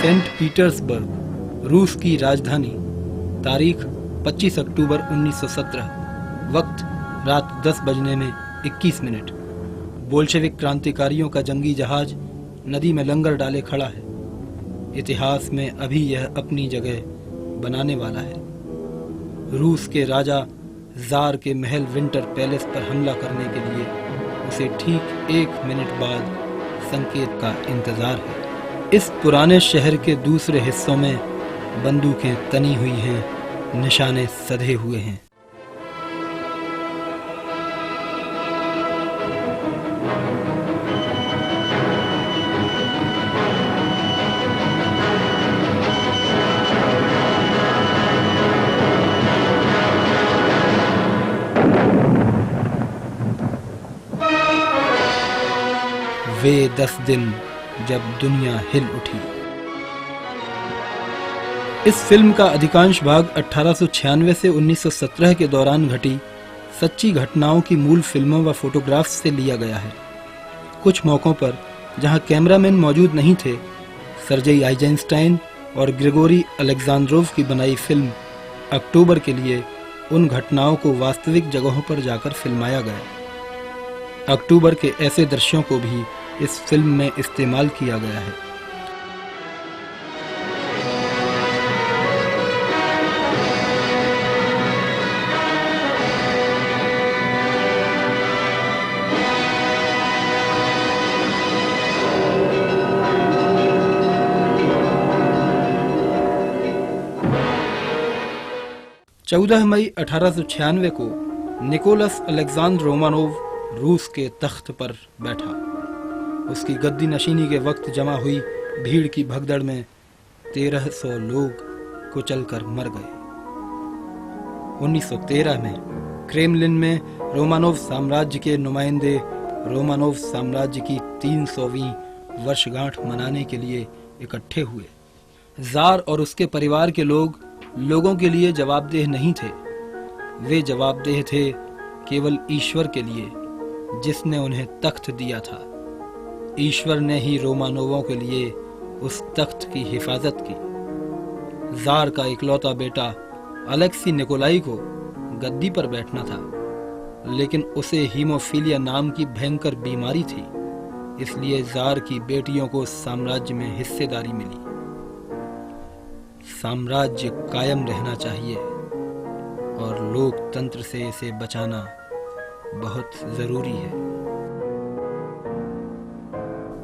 Saint Petersburg, रूस की राजधानी। तारीख 25 अक्टूबर 1917। वक्त रात 10 बजने में 21 मिनट। बोल्शेविक क्रांतिकारियों का जंगी जहाज नदी में लंगर डाले खड़ा है। इतिहास में अभी यह अपनी जगह बनाने वाला है। रूस के राजा जार के महल विंटर पैलेस पर हमला करने के लिए उसे ठीक 1 मिनट बाद संकेत का इंतजार है। इस पुराने शहर के दूसरे हिस्सों में बंदूकें तनी हुई हैं, निशाने सधे हुए हैं। वे 10 दिन जब दुनिया हिल उठी। इस फिल्म का अधिकांश भाग 1896 से 1917 के दौरान घटी सच्ची घटनाओं की मूल फिल्मों व फोटोग्राफ्स से लिया गया है। कुछ मौकों पर जहां कैमरामैन मौजूद नहीं थे, सर्जेई आइजेंस्टाइन और ग्रेगोरी अलेक्जेंड्रोव की बनाई फिल्म अक्टूबर के लिए उन घटनाओं को वास्तविक जगहों पर जाकर फिल्माया गया। अक्टूबर के ऐसे दृश्यों को भी इस फिल्म में इस्तेमाल किया गया है। चौदह मई 1896 को निकोलस अलेक्जेंडर रोमानोव रूस के तख्त पर बैठा। उसकी गद्दी नशीनी के वक्त जमा हुई भीड़ की भगदड़ में 1300 लोग कुचलकर मर गए। 1913 में क्रेमलिन में रोमानोव साम्राज्य के नुमाइंदे रोमानोव साम्राज्य की 300वीं वर्षगांठ मनाने के लिए इकट्ठे हुए। जार और उसके परिवार के लोग लोगों के लिए जवाबदेह नहीं थे। वे जवाबदेह थे केवल ईश्वर के लिए, जिसने उन्हें तख्त दिया था। ईश्वर ने ही रोमानोवों के लिए उस तख्त की हिफाजत की। जार का इकलौता बेटा अलेक्सी निकोलाई को गद्दी पर बैठना था, लेकिन उसे हीमोफीलिया नाम की भयंकर बीमारी थी। इसलिए जार की बेटियों को साम्राज्य में हिस्सेदारी मिली। साम्राज्य कायम रहना चाहिए और लोकतंत्र से इसे बचाना बहुत जरूरी है।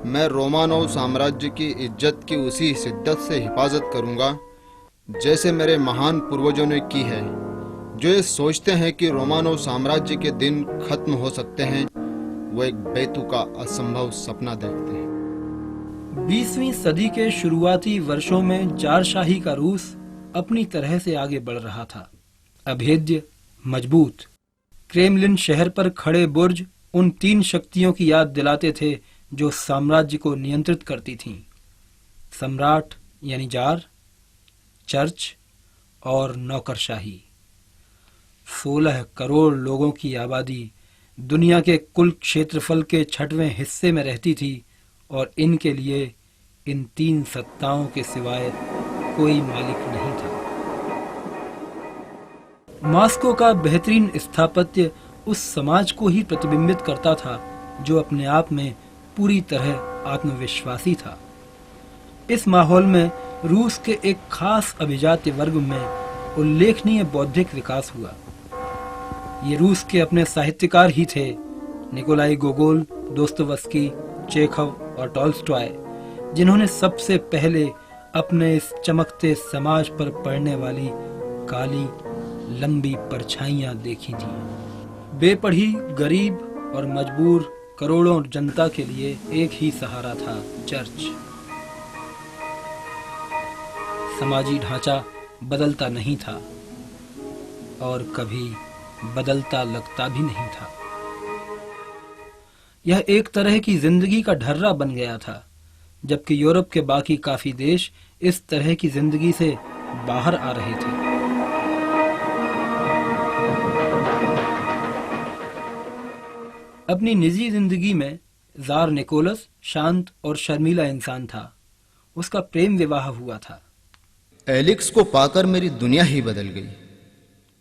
मैं रोमानोव साम्राज्य की इज्जत की उसी शिद्दत से हिफाजत करूंगा जैसे मेरे महान पूर्वजों ने की है, जो ये सोचते हैं कि रोमानोव साम्राज्य के दिन खत्म हो सकते हैं। वो एक बेतुका असंभव सपना देखते हैं। 20वीं सदी के शुरुआती वर्षों में जारशाही का रूस अपनी तरह से आगे बढ़ रहा था। अभेद्य, मजबूत। क्रेमलिन शहर पर खड़े बुर्ज उन 3 शक्तियों की याद दिलाते थे जो साम्राज्य को नियंत्रित करती थीं। सम्राट यानी जार, चर्च और नौकरशाही। 16 करोड़ लोगों की आबादी दुनिया के कुल क्षेत्रफल के 6वें हिस्से में रहती थी और इनके लिए इन 3 सत्ताओं के सिवाय कोई मालिक नहीं था। मॉस्को का बेहतरीन स्थापत्य उस समाज को ही प्रतिबिंबित करता था जो अपने आप में पूरी तरह आत्मविश्वासी था। इस माहौल में रूस के एक खास अभिजात्य वर्ग में उल्लेखनीय बौद्धिक विकास हुआ। ये रूस के अपने साहित्यकार ही थे, निकोलाई गोगोल, दोस्तोवस्की, चेखव और टॉल्स्टॉय, जिन्होंने सबसे पहले अपने इस चमकते समाज पर पड़ने वाली काली लंबी परछाइयां देखी थी। बेपढ़ी, गरीब और मजबूर करोड़ों जनता के लिए एक ही सहारा था, चर्च। समाजी ढांचा बदलता नहीं था और कभी बदलता लगता भी नहीं था। यह एक तरह की जिंदगी का ढर्रा बन गया था, जबकि यूरोप के बाकी काफी देश इस तरह की जिंदगी से बाहर आ रहे थे। अपनी निजी जिंदगी में जार निकोलस शांत और शर्मीला इंसान था। उसका प्रेम विवाह हुआ था। एलिक्स को पाकर मेरी दुनिया ही बदल गई,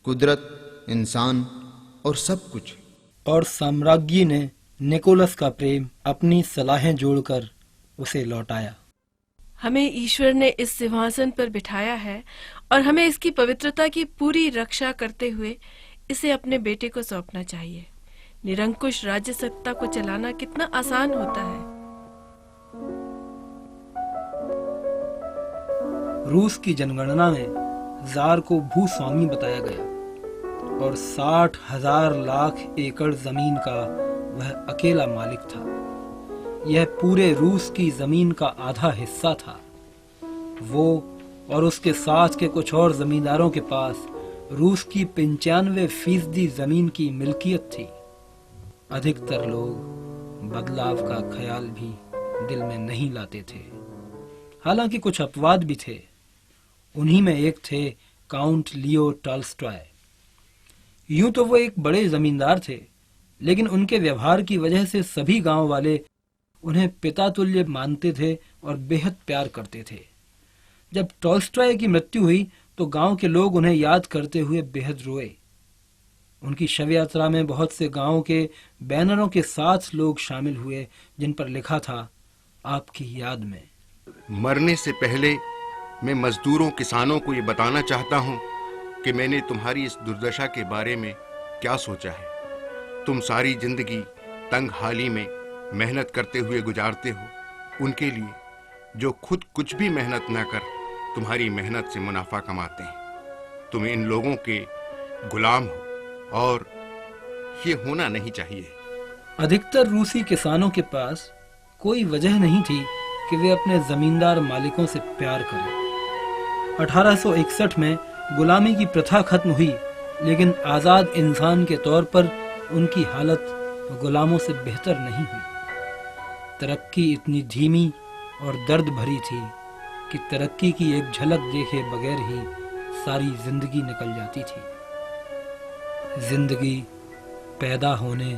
कुदरत, इंसान और सब कुछ। और साम्राज्ञी ने निकोलस का प्रेम अपनी सलाहें जोड़कर उसे लौटाया। हमें ईश्वर ने इस सिंहासन पर बिठाया है और हमें इसकी पवित्रता की पूरी रक्षा करते हुए इसे अपने बेटे को सौंपना चाहिए। निरंकुश राज्य सत्ता को चलाना कितना आसान होता है। रूस की जनगणना में जार को भूस्वामी बताया गया और 60,000 लाख एकड़ जमीन का वह अकेला मालिक था। यह पूरे रूस की जमीन का आधा हिस्सा था। वो और उसके साथ के कुछ और जमींदारों के पास रूस की 95% जमीन की मिल्कियत थी। अधिकतर लोग बदलाव का ख्याल भी दिल में नहीं लाते थे। हालांकि कुछ अपवाद भी थे। उन्हीं में एक थे काउंट लियो टॉल्स्टॉय। यूं तो वो एक बड़े जमींदार थे, लेकिन उनके व्यवहार की वजह से सभी गांव वाले उन्हें पिता तुल्य मानते थे और बेहद प्यार करते थे। जब टॉल्स्टॉय की मृत्यु हुई तो गांव के लोग उन्हें याद करते हुए बेहद रोए। उनकी शव यात्रा में बहुत से गांव के बैनरों के साथ लोग शामिल हुए जिन पर लिखा था, आपकी याद में। मरने से पहले मैं मजदूरों, किसानों को ये बताना चाहता हूं कि मैंने तुम्हारी इस दुर्दशा के बारे में क्या सोचा है। तुम सारी जिंदगी तंग हाली में मेहनत करते हुए गुजारते हो, उनके लिए जो खुद कुछ भी मेहनत न कर तुम्हारी मेहनत से मुनाफा कमाते हैं। तुम इन लोगों के गुलाम हो और ये होना नहीं चाहिए। अधिकतर रूसी किसानों के पास कोई वजह नहीं थी कि वे अपने जमींदार मालिकों से प्यार करें। 1861 में गुलामी की प्रथा खत्म हुई, लेकिन आजाद इंसान के तौर पर उनकी हालत गुलामों से बेहतर नहीं हुई। तरक्की इतनी धीमी और दर्द भरी थी कि तरक्की की एक झलक देखे बगैर ही सारी जिंदगी निकल जाती थी। जिंदगी पैदा होने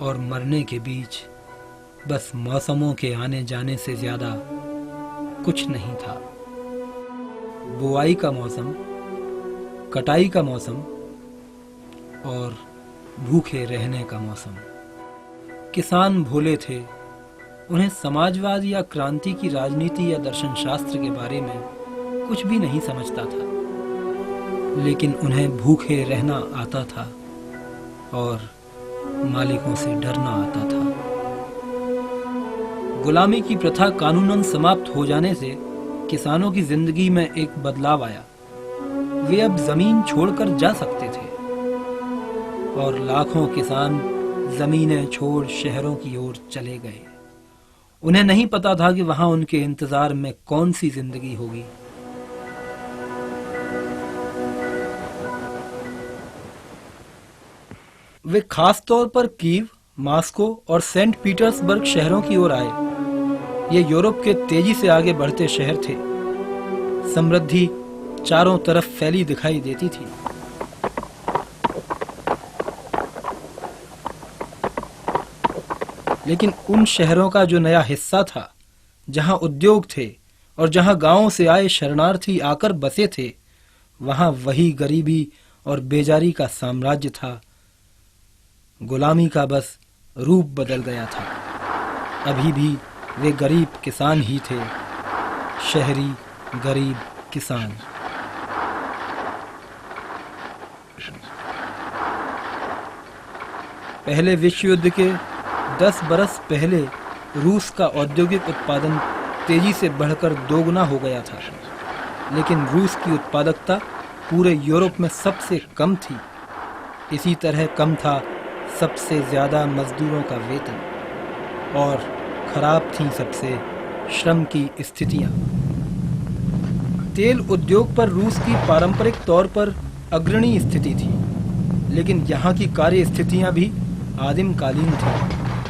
और मरने के बीच बस मौसमों के आने जाने से ज्यादा कुछ नहीं था। बुआई का मौसम, कटाई का मौसम और भूखे रहने का मौसम। किसान भोले थे। उन्हें समाजवाद या क्रांति की राजनीति या दर्शन शास्त्र के बारे में कुछ भी नहीं समझता था, लेकिन उन्हें भूखे रहना आता था और मालिकों से डरना आता था। गुलामी की प्रथा कानूनन समाप्त हो जाने से किसानों की जिंदगी में एक बदलाव आया। वे अब जमीन छोड़कर जा सकते थे और लाखों किसान जमीनें छोड़ शहरों की ओर चले गए। उन्हें नहीं पता था कि वहां उनके इंतजार में कौन सी जिंदगी होगी। वे खास तौर पर कीव, मॉस्को और सेंट पीटर्सबर्ग शहरों की ओर आए। ये यूरोप के तेजी से आगे बढ़ते शहर थे। समृद्धि चारों तरफ फैली दिखाई देती थी। लेकिन उन शहरों का जो नया हिस्सा था, जहां उद्योग थे और जहां गांवों से आए शरणार्थी आकर बसे थे, वहां वही गरीबी और बेजारी का साम्राज्य था। गुलामी का बस रूप बदल गया था। अभी भी वे गरीब किसान ही थे, शहरी गरीब किसान। पहले विश्व युद्ध के 10 बरस पहले रूस का औद्योगिक उत्पादन तेजी से बढ़कर दोगुना हो गया था, लेकिन रूस की उत्पादकता पूरे यूरोप में सबसे कम थी। इसी तरह कम था सबसे ज्यादा मजदूरों का वेतन और खराब थी सबसे श्रम की स्थितियां। तेल उद्योग पर रूस की पारंपरिक तौर पर अग्रणी स्थिति थी, लेकिन यहाँ की कार्य स्थितियां भी आदिमकालीन थी,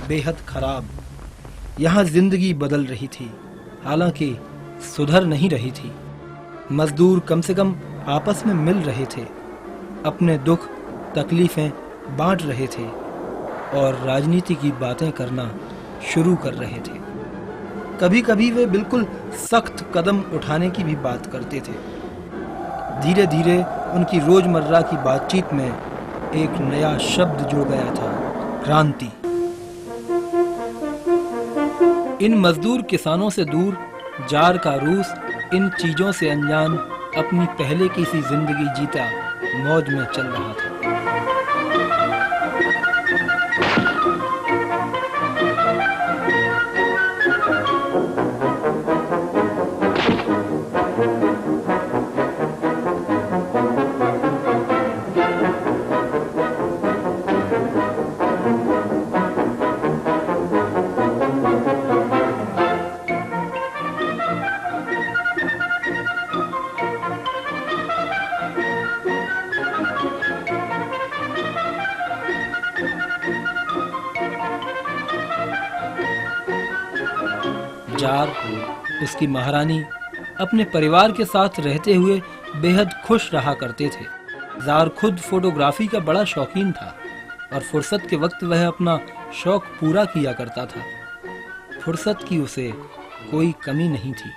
बेहद खराब। यहाँ जिंदगी बदल रही थी, हालांकि सुधर नहीं रही थी। मजदूर कम से कम आपस में मिल रहे थे, अपने दुख तकलीफें बांट रहे थे और राजनीति की बातें करना शुरू कर रहे थे। कभी कभी वे बिल्कुल सख्त कदम उठाने की भी बात करते थे। धीरे धीरे उनकी रोजमर्रा की बातचीत में एक नया शब्द जुड़ गया था, क्रांति। इन मजदूर किसानों से दूर जार का रूस इन चीजों से अनजान अपनी पहले की सी जिंदगी जीता मौज में चल रहा था। जार, उसकी महारानी अपने परिवार के साथ रहते हुए बेहद खुश रहा करते थे। जार खुद फोटोग्राफी का बड़ा शौकीन था और फुर्सत के वक्त वह अपना शौक पूरा किया करता था। फुर्सत की उसे कोई कमी नहीं थी।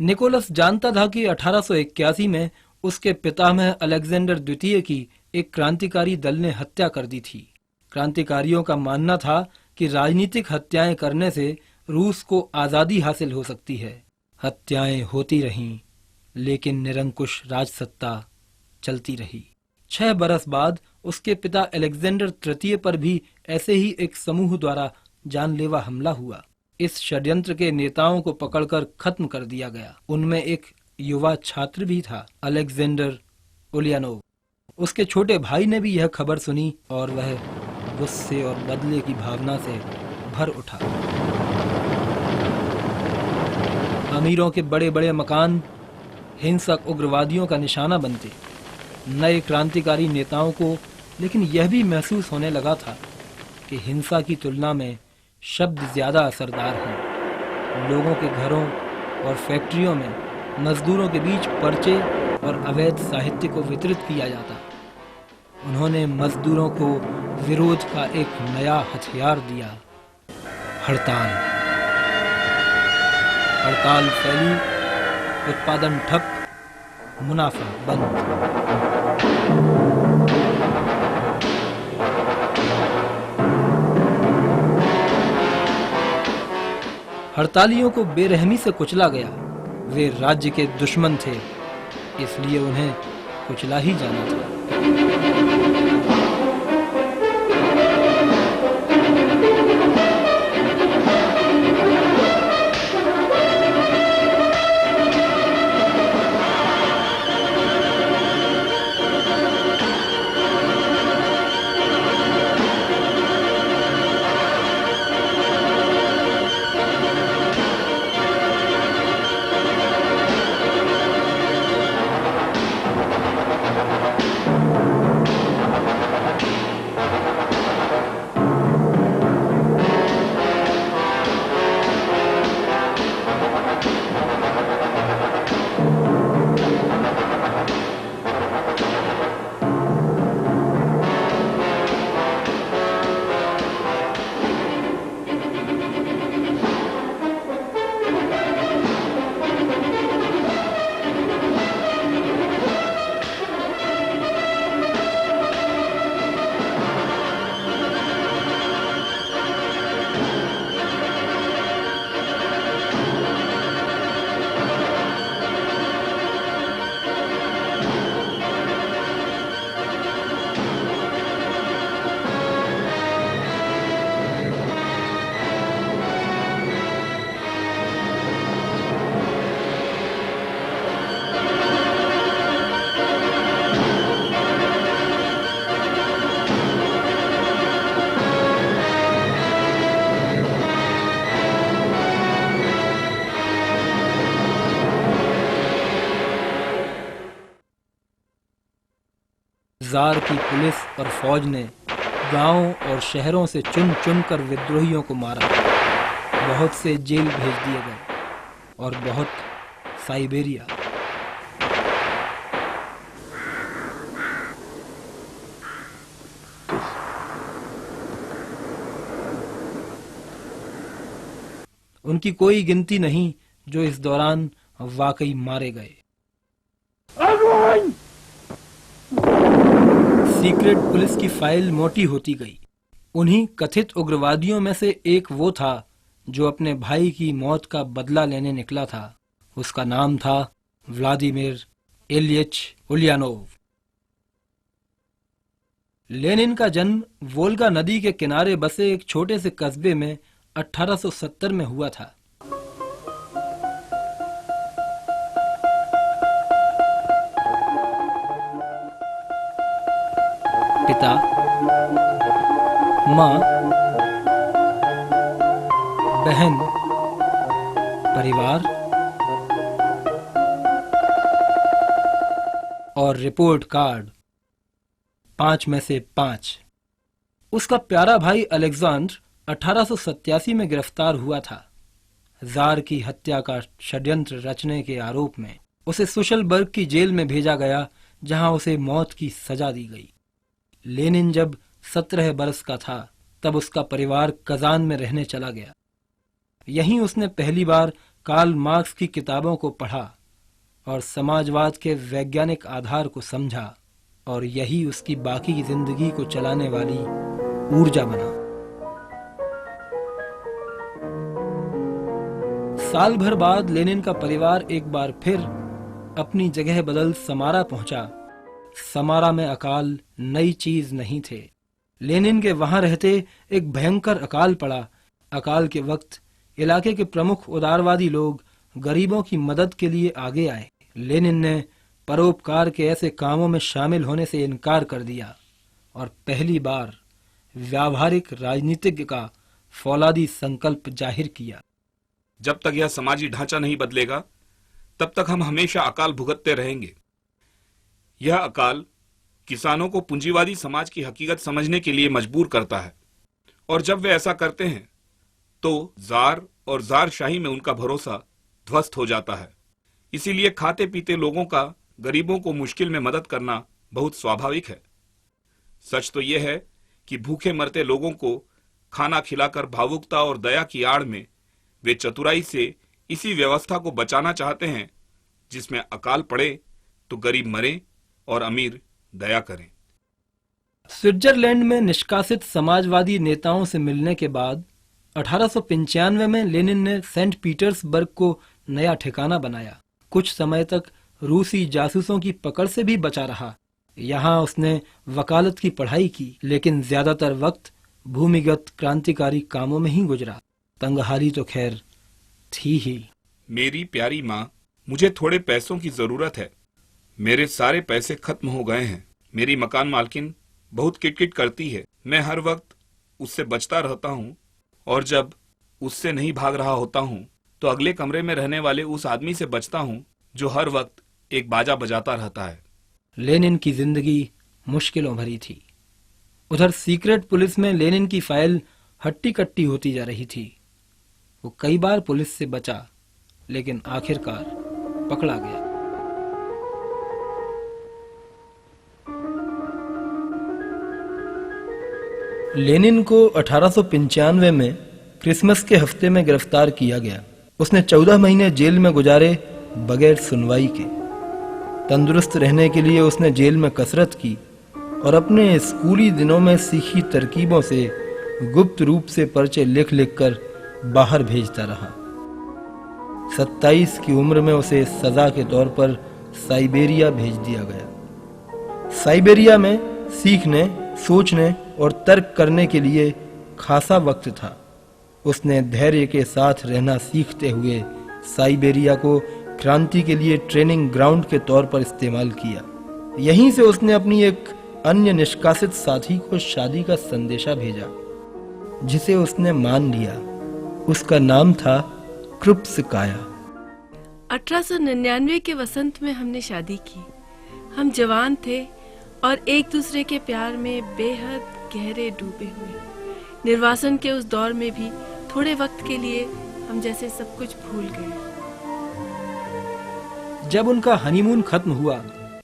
निकोलस जानता था कि 1881 में उसके पितामह अलेक्जेंडर द्वितीय की एक क्रांतिकारी दल ने हत्या कर दी थी। क्रांतिकारियों का मानना था कि राजनीतिक हत्याएं करने से रूस को आजादी हासिल हो सकती है। हत्याएं होती रहीं, लेकिन निरंकुश राजसत्ता चलती रही। 6 बरस बाद उसके पिता अलेक्जेंडर तृतीय पर भी ऐसे ही एक समूह द्वारा जानलेवा हमला हुआ। इस षड्यंत्र के नेताओं को पकड़कर खत्म कर दिया गया। उनमें एक युवा छात्र भी था, अलेक्जेंडर उलियानोव। उसके छोटे भाई ने भी यह खबर सुनी और वह गुस्से और बदले की भावना से भर उठा। अमीरों के बड़े बड़े मकान हिंसक उग्रवादियों का निशाना बनते। नए क्रांतिकारी नेताओं को लेकिन यह भी महसूस होने लगा था कि हिंसा की तुलना में शब्द ज्यादा असरदार हैं। लोगों के घरों और फैक्ट्रियों में मजदूरों के बीच पर्चे और अवैध साहित्य को वितरित किया जाता। उन्होंने मजदूरों को विरोध का एक नया हथियार दिया, हड़ताल। हड़ताल फैली, उत्पादन ठप, मुनाफा बंद। हड़तालियों को बेरहमी से कुचला गया। वे राज्य के दुश्मन थे, इसलिए उन्हें कुचला ही जाना था। जार की पुलिस और फौज ने गांवों और शहरों से चुन चुन कर विद्रोहियों को मारा। बहुत से जेल भेज दिए गए और बहुत साइबेरिया। उनकी कोई गिनती नहीं जो इस दौरान वाकई मारे गए। सीक्रेट पुलिस की फाइल मोटी होती गई। उन्हीं कथित उग्रवादियों में से एक वो था जो अपने भाई की मौत का बदला लेने निकला था। उसका नाम था व्लादिमीर इलियच उलियानोव। लेनिन का जन्म वोल्गा नदी के किनारे बसे एक छोटे से कस्बे में 1870 में हुआ था। पिता, माँ, बहन, परिवार और रिपोर्ट कार्ड 5 में से 5। उसका प्यारा भाई अलेक्जेंडर 1887 में गिरफ्तार हुआ था। जार की हत्या का षड्यंत्र रचने के आरोप में उसे सुशलबर्ग की जेल में भेजा गया, जहां उसे मौत की सजा दी गई। लेनिन जब 17 बरस का था तब उसका परिवार कजान में रहने चला गया। यहीं उसने पहली बार कार्ल मार्क्स की किताबों को पढ़ा और समाजवाद के वैज्ञानिक आधार को समझा, और यही उसकी बाकी जिंदगी को चलाने वाली ऊर्जा बना। साल भर बाद लेनिन का परिवार एक बार फिर अपनी जगह बदल समारा पहुंचा। समारा में अकाल नई चीज नहीं थे। लेनिन के वहां रहते एक भयंकर अकाल पड़ा। अकाल के वक्त इलाके के प्रमुख उदारवादी लोग गरीबों की मदद के लिए आगे आए। लेनिन ने परोपकार के ऐसे कामों में शामिल होने से इनकार कर दिया और पहली बार व्यावहारिक राजनीतिज्ञ का फौलादी संकल्प जाहिर किया। जब तक यह समाजी ढांचा नहीं बदलेगा तब तक हम हमेशा अकाल भुगतते रहेंगे। यह अकाल किसानों को पूंजीवादी समाज की हकीकत समझने के लिए मजबूर करता है, और जब वे ऐसा करते हैं तो जार और जारशाही में उनका भरोसा ध्वस्त हो जाता है। इसीलिए खाते पीते लोगों का गरीबों को मुश्किल में मदद करना बहुत स्वाभाविक है। सच तो यह है कि भूखे मरते लोगों को खाना खिलाकर भावुकता और दया की आड़ में वे चतुराई से इसी व्यवस्था को बचाना चाहते हैं जिसमें अकाल पड़े तो गरीब मरे और अमीर दया करें। स्विट्जरलैंड में निष्कासित समाजवादी नेताओं से मिलने के बाद 1895 में लेनिन ने सेंट पीटर्सबर्ग को नया ठिकाना बनाया। कुछ समय तक रूसी जासूसों की पकड़ से भी बचा रहा। यहाँ उसने वकालत की पढ़ाई की, लेकिन ज्यादातर वक्त भूमिगत क्रांतिकारी कामों में ही गुजरा। तंगहाली तो खैर थी ही। मेरी प्यारी माँ, मुझे थोड़े पैसों की जरूरत है। मेरे सारे पैसे खत्म हो गए हैं। मेरी मकान मालकिन बहुत किटकिट करती है। मैं हर वक्त उससे बचता रहता हूँ, और जब उससे नहीं भाग रहा होता हूँ तो अगले कमरे में रहने वाले उस आदमी से बचता हूँ जो हर वक्त एक बाजा बजाता रहता है। लेनिन की जिंदगी मुश्किलों भरी थी। उधर सीक्रेट पुलिस में लेनिन की फाइल हट्टी कट्टी होती जा रही थी। वो कई बार पुलिस से बचा, लेकिन आखिरकार पकड़ा गया। लेनिन को 1895 में क्रिसमस के हफ्ते में गिरफ्तार किया गया। उसने 14 महीने जेल में गुजारे बगैर सुनवाई के। तंदुरुस्त रहने के लिए उसने जेल में कसरत की और अपने स्कूली दिनों में सीखी तरकीबों से गुप्त रूप से पर्चे लिख लिख कर बाहर भेजता रहा। 27 की उम्र में उसे सजा के तौर पर साइबेरिया भेज दिया गया। साइबेरिया में सीखने, सोचने और तर्क करने के लिए खासा वक्त था। उसने धैर्य के साथ रहना सीखते हुए साइबेरिया को क्रांति के लिए ट्रेनिंग ग्राउंड के तौर पर इस्तेमाल किया। यहीं से उसने अपनी एक अन्य निष्कासित साथी को शादी का संदेशा भेजा, जिसे उसने मान लिया। उसका नाम था क्रुप्स्काया। 1899 के वसंत में हमने शादी की। हम जवान थे और एक दूसरे के प्यार में बेहद गहरे डूबे हुए। निर्वासन के उस दौर में भी थोड़े वक्त के लिए हम जैसे सब कुछ भूल गए। जब उनका हनीमून खत्म हुआ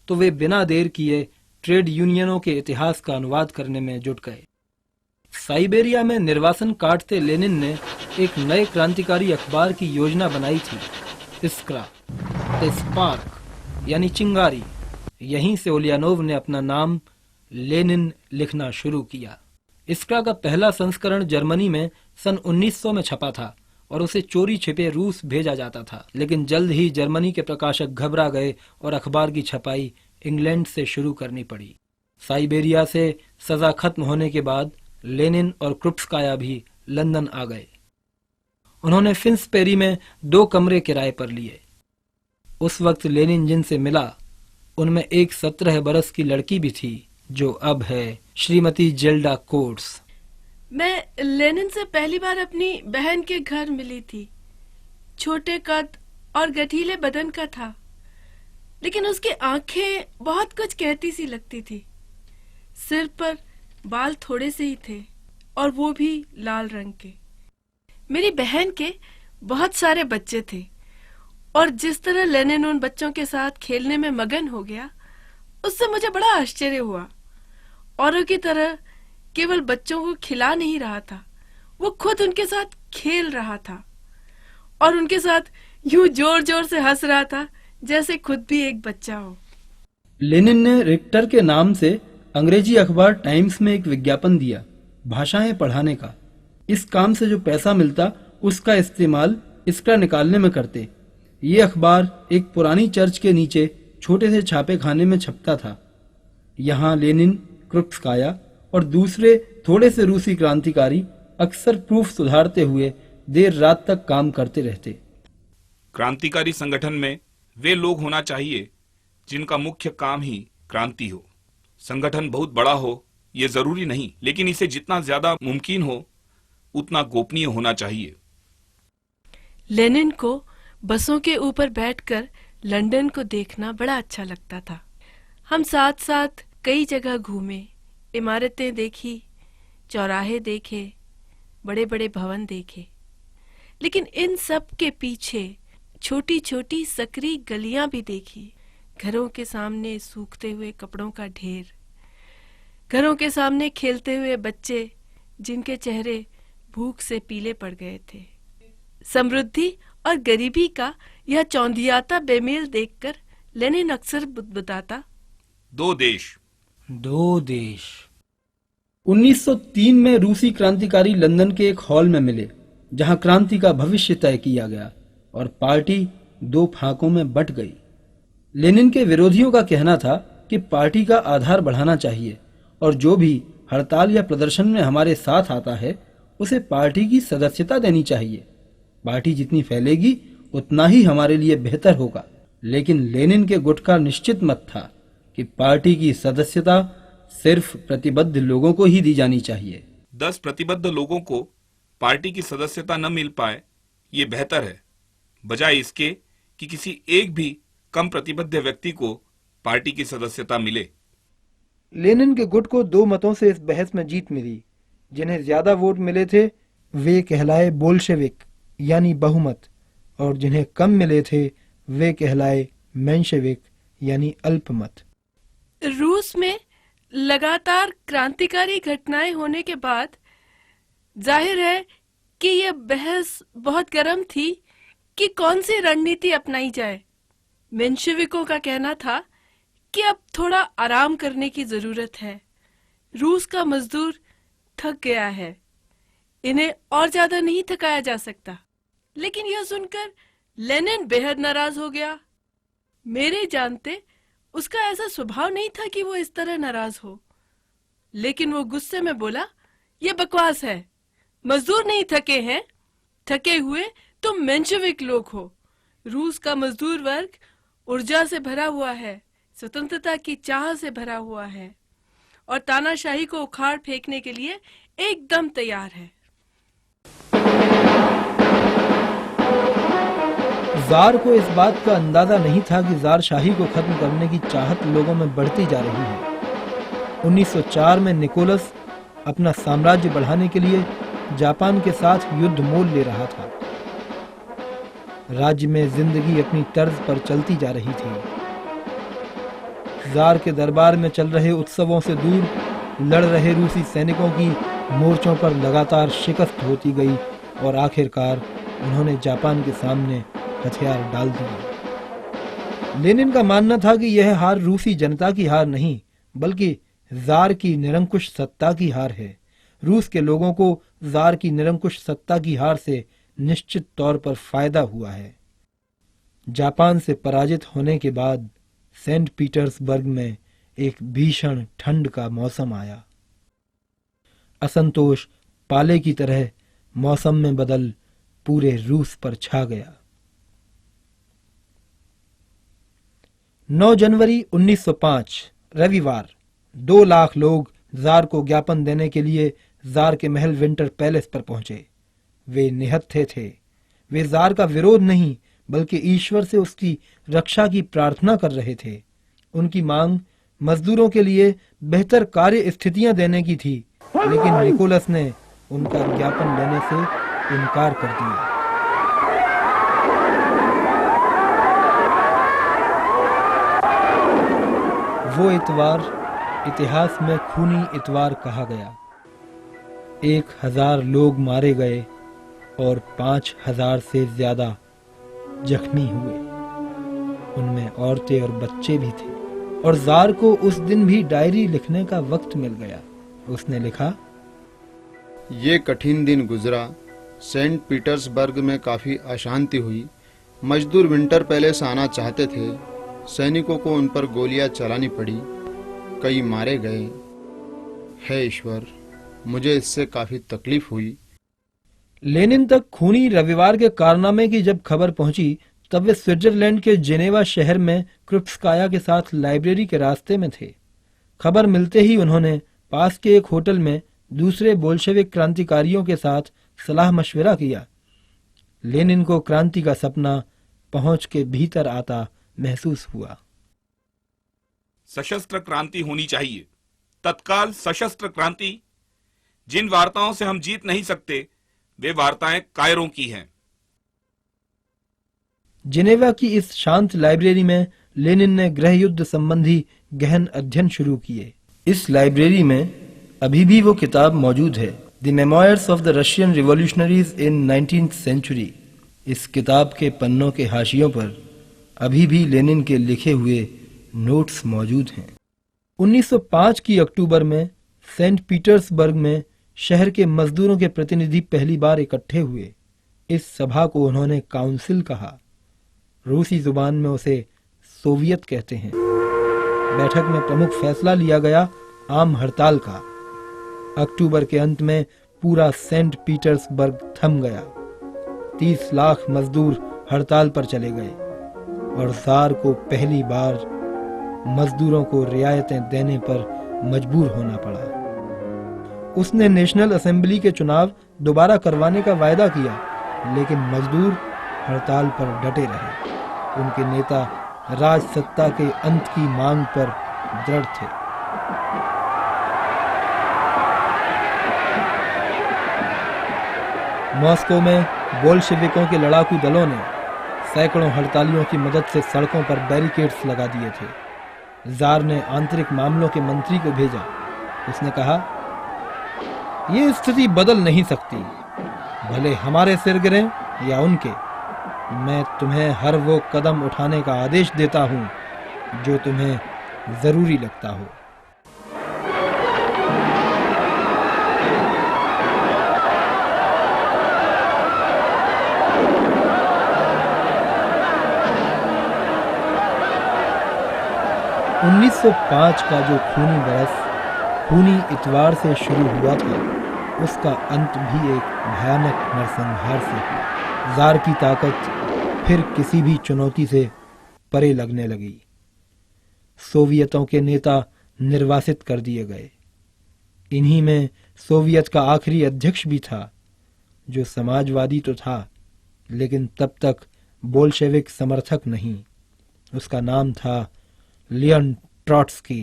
तो वे बिना देर किए ट्रेड यूनियनों के इतिहास का अनुवाद करने में जुट गए। साइबेरिया में निर्वासन काटते लेनिन ने एक नए क्रांतिकारी अखबार की योजना बनाई थी, इस्क्रा, द स्पार्क यानी चिंगारी। यहीं से उलियानोव ने अपना नाम लेनिन लिखना शुरू किया। इस्क्रा का पहला संस्करण जर्मनी में सन 1900 में छपा था और उसे चोरी छिपे रूस भेजा जाता था, लेकिन जल्द ही जर्मनी के प्रकाशक घबरा गए और अखबार की छपाई इंग्लैंड से शुरू करनी पड़ी। साइबेरिया से सजा खत्म होने के बाद लेनिन और क्रुप्स्काया भी लंदन आ गए। उन्होंने फिन्सपेरी में 2 कमरे किराए पर लिए। उस वक्त लेनिन जिनसे मिला उनमें एक 17 बरस की लड़की भी थी, जो अब है श्रीमती जेल्डा कोट्स। मैं लेनिन से पहली बार अपनी बहन के घर मिली थी। छोटे कद और गठीले बदन का था, लेकिन उसकी आंखें बहुत कुछ कहती सी लगती थी। सिर पर बाल थोड़े से ही थे और वो भी लाल रंग के। मेरी बहन के बहुत सारे बच्चे थे और जिस तरह लेनिन उन बच्चों के साथ खेलने में मगन हो गया, उससे मुझे बड़ा आश्चर्य हुआ। औरों की तरह केवल बच्चों को खिला नहीं रहा था, वो खुद उनके साथ खेल रहा था और उनके साथ यूं जोर जोर से हंस रहा था जैसे खुद भी एक बच्चा हो। लेनिन ने रिक्टर के नाम से अंग्रेजी अखबार टाइम्स में एक विज्ञापन दिया, भाषाएं पढ़ाने का। इस काम से जो पैसा मिलता उसका इस्तेमाल इस्क्रा निकालने में करते। ये अखबार एक पुरानी चर्च के नीचे छोटे से छापे खाने में छपता था। यहाँ लेनिन, क्रुप्स्काया और दूसरे थोड़े से रूसी क्रांतिकारी अक्सर प्रूफ सुधारते हुए देर रात तक काम करते रहते। क्रांतिकारी संगठन में वे लोग होना चाहिए जिनका मुख्य काम ही क्रांति हो। संगठन बहुत बड़ा हो ये जरूरी नहीं, लेकिन इसे जितना ज्यादा मुमकिन हो उतना गोपनीय होना चाहिए। लेनिन को बसों के ऊपर बैठकर लंदन को देखना बड़ा अच्छा लगता था। हम साथ साथ कई जगह घूमे, इमारतें देखी, चौराहे देखे, बड़े बड़े भवन देखे, लेकिन इन सब के पीछे छोटी छोटी सकरी गलियां भी देखी। घरों के सामने सूखते हुए कपड़ों का ढेर, घरों के सामने खेलते हुए बच्चे जिनके चेहरे भूख से पीले पड़ गए थे। समृद्धि और गरीबी का यह चौंधियाता बेमेल देखकर लेनिन अक्सर बुदबुदाता, दो देश। 1903 में रूसी क्रांतिकारी लंदन के एक हॉल में मिले, जहां क्रांति का भविष्य तय किया गया और पार्टी 2 फाकों में बंट गई। लेनिन के विरोधियों का कहना था कि पार्टी का आधार बढ़ाना चाहिए और जो भी हड़ताल या प्रदर्शन में हमारे साथ आता है उसे पार्टी की सदस्यता देनी चाहिए। पार्टी जितनी फैलेगी उतना ही हमारे लिए बेहतर होगा। लेकिन लेनिन के गुट का निश्चित मत था कि पार्टी की सदस्यता सिर्फ प्रतिबद्ध लोगों को ही दी जानी चाहिए। 10 प्रतिबद्ध लोगों को पार्टी की सदस्यता न मिल पाए ये बेहतर है, बजाय इसके कि किसी एक भी कम प्रतिबद्ध व्यक्ति को पार्टी की सदस्यता मिले। लेनिन के गुट को 2 मतों से इस बहस में जीत मिली। जिन्हें ज्यादा वोट मिले थे वे कहलाए बोल्शेविक यानी बहुमत, और जिन्हें कम मिले थे वे कहलाए मेंशेविक यानी अल्पमत। रूस में लगातार क्रांतिकारी घटनाएं होने के बाद जाहिर है कि यह बहस बहुत गर्म थी कि कौन सी रणनीति अपनाई जाए। मेंशेविकों का कहना था कि अब थोड़ा आराम करने की जरूरत है। रूस का मजदूर थक गया है, इन्हें और ज्यादा नहीं थकाया जा सकता। लेकिन यह सुनकर लेनिन बेहद नाराज हो गया। मेरे जानते उसका ऐसा स्वभाव नहीं था कि वो इस तरह नाराज हो, लेकिन वो गुस्से में बोला, यह बकवास है, मजदूर नहीं थके हैं, थके हुए तुम मेंशेविक लोग हो। रूस का मजदूर वर्ग ऊर्जा से भरा हुआ है, स्वतंत्रता की चाह से भरा हुआ है और तानाशाही को उखाड़ फेंकने के लिए एकदम तैयार है। जार को इस बात का अंदाजा नहीं था कि जार शाही को खत्म करने की चाहत लोगों में बढ़ती जा रही है। 1904 में निकोलस अपना साम्राज्य बढ़ाने के लिए जापान के साथ युद्ध मोल ले रहा था। राज्य में जिंदगी अपनी तर्ज पर चलती जा रही थी। जार के दरबार में चल रहे उत्सवों से दूर लड़ रहे रूसी सैनिकों की मोर्चों पर लगातार शिकस्त होती गई और आखिरकार उन्होंने जापान के सामने हथियार डाल दिए। लेनिन का मानना था कि यह हार रूसी जनता की हार नहीं, बल्कि जार की निरंकुश सत्ता की हार है। रूस के लोगों को जार की निरंकुश सत्ता की हार से निश्चित तौर पर फायदा हुआ है। जापान से पराजित होने के बाद सेंट पीटर्सबर्ग में एक भीषण ठंड का मौसम आया। असंतोष पाले की तरह मौसम में बदल पूरे रूस पर छा गया। 9 जनवरी 1905 रविवार 2 लाख लोग जार को ज्ञापन देने के लिए जार के महल विंटर पैलेस पर पहुंचे। वे निहत्थे थे। वे जार का विरोध नहीं, बल्कि ईश्वर से उसकी रक्षा की प्रार्थना कर रहे थे। उनकी मांग मजदूरों के लिए बेहतर कार्य स्थितियां देने की थी, लेकिन निकोलस ने उनका ज्ञापन लेने से इनकार कर दिया। वो इतवार इतिहास में खूनी इतवार कहा गया। 1000 लोग मारे गए और 5000 से ज्यादा जख्मी हुए। उनमें औरतें और बच्चे भी थे। और जार को उस दिन भी डायरी लिखने का वक्त मिल गया। उसने लिखा, ये कठिन दिन गुजरा। सेंट पीटर्सबर्ग में काफी अशांति हुई। मजदूर विंटर पैलेस आना चाहते थे। सैनिकों को उन पर गोलियां चलानी पड़ी। कई मारे गए। हे ईश्वर, मुझे इससे काफी तकलीफ हुई। लेनिन तक खूनी रविवार के कारनामे की जब खबर पहुंची, तब वे स्विट्जरलैंड के जेनेवा शहर में क्रुप्स्काया के साथ लाइब्रेरी के रास्ते में थे। खबर मिलते ही उन्होंने पास के एक होटल में दूसरे बोल्शेविक क्रांतिकारियों के साथ सलाह मशविरा किया। लेनिन को क्रांति का सपना पहुंच के भीतर आता महसूस हुआ। सशस्त्र क्रांति होनी चाहिए, तत्काल सशस्त्र क्रांति। जिन वार्ताओं से हम जीत नहीं सकते, वे वार्ताएं कायरों की हैं। जिनेवा की इस शांत लाइब्रेरी में लेनिन ने गृह युद्ध संबंधी गहन अध्ययन शुरू किए। इस लाइब्रेरी में अभी भी वो किताब मौजूद है, the memoirs of the Russian revolutionaries in 19th century. इस किताब के पन्नों के हाशियों पर अभी भी लेनिन के लिखे हुए नोट्स मौजूद हैं। 1905 की अक्टूबर में सेंट पीटर्सबर्ग में शहर के मजदूरों के प्रतिनिधि पहली बार इकट्ठे हुए। इस सभा को उन्होंने काउंसिल कहा। रूसी जुबान में उसे सोवियत कहते हैं। बैठक में प्रमुख फैसला लिया गया आम हड़ताल का। अक्टूबर के अंत में पूरा सेंट पीटर्सबर्ग थम गया। 30 लाख मजदूर हड़ताल पर चले गए और जार को पहली बार मजदूरों को रियायतें देने पर मजबूर होना पड़ा। उसने नेशनल असेंबली के चुनाव दोबारा करवाने का वायदा किया, लेकिन मजदूर हड़ताल पर डटे रहे। उनके नेता राज सत्ता के अंत की मांग पर दृढ़ थे। मॉस्को में बोल्शेविकों के लड़ाकू दलों ने सैकड़ों हड़तालियों की मदद से सड़कों पर बैरिकेड्स लगा दिए थे। जार ने आंतरिक मामलों के मंत्री को भेजा। उसने कहा, ये स्थिति बदल नहीं सकती, भले हमारे सिर गिरें या उनके। मैं तुम्हें हर वो कदम उठाने का आदेश देता हूं जो तुम्हें जरूरी लगता हो। उन्नीस 1905 का जो खूनी बरस खूनी इतवार से शुरू हुआ था, उसका अंत भी एक भयानक नरसंहार से हुआ। जार की ताकत फिर किसी भी चुनौती से परे लगने लगी। सोवियतों के नेता निर्वासित कर दिए गए। इन्हीं में सोवियत का आखिरी अध्यक्ष भी था, जो समाजवादी तो था, लेकिन तब तक बोल्शेविक समर्थक नहीं। उसका नाम था लियोन ट्रॉट्स्की।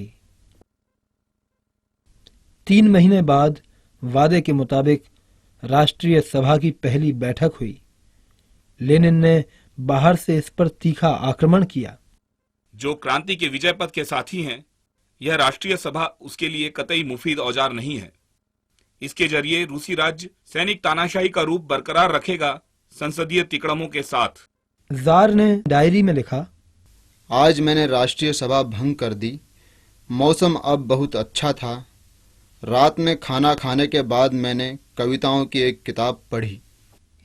3 महीने बाद वादे के मुताबिक राष्ट्रीय सभा की पहली बैठक हुई। लेनिन ने बाहर से इस पर तीखा आक्रमण किया। जो क्रांति के विजय पथ के साथी हैं, यह राष्ट्रीय सभा उसके लिए कतई मुफीद औजार नहीं है। इसके जरिए रूसी राज्य सैनिक तानाशाही का रूप बरकरार रखेगा, संसदीय तिकड़मों के साथ। जार ने डायरी में लिखा, आज मैंने राष्ट्रीय सभा भंग कर दी। मौसम अब बहुत अच्छा था। रात में खाना खाने के बाद मैंने कविताओं की एक किताब पढ़ी।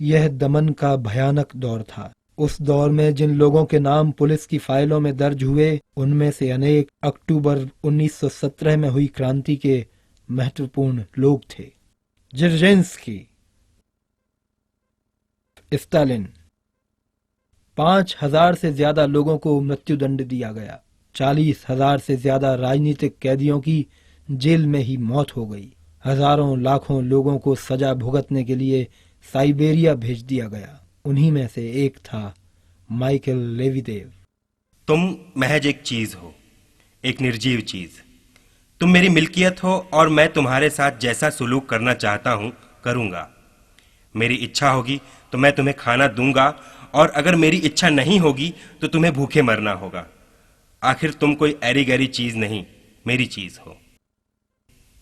यह दमन का भयानक दौर था। उस दौर में जिन लोगों के नाम पुलिस की फाइलों में दर्ज हुए, उनमें से अनेक अक्टूबर 1917 में हुई क्रांति के महत्वपूर्ण लोग थे। जिरजिंस्की, स्टालिन। 5,000 से ज्यादा लोगों को मृत्युदंड दिया गया। 40,000 से ज्यादा राजनीतिक कैदियों की जेल में ही मौत हो गई। हजारों लाखों लोगों को सजा भुगतने के लिए साइबेरिया भेज दिया गया। उन्हीं में से एक था माइकल लेविदेव। तुम महज एक चीज हो, एक निर्जीव चीज। तुम मेरी मिल्कियत हो और मैं तुम्हारे साथ जैसा सुलूक करना चाहता हूं करूंगा। मेरी इच्छा होगी तो मैं तुम्हें खाना दूंगा, और अगर मेरी इच्छा नहीं होगी तो तुम्हें भूखे मरना होगा। आखिर तुम कोई ऐरी गैरी चीज नहीं, मेरी चीज हो।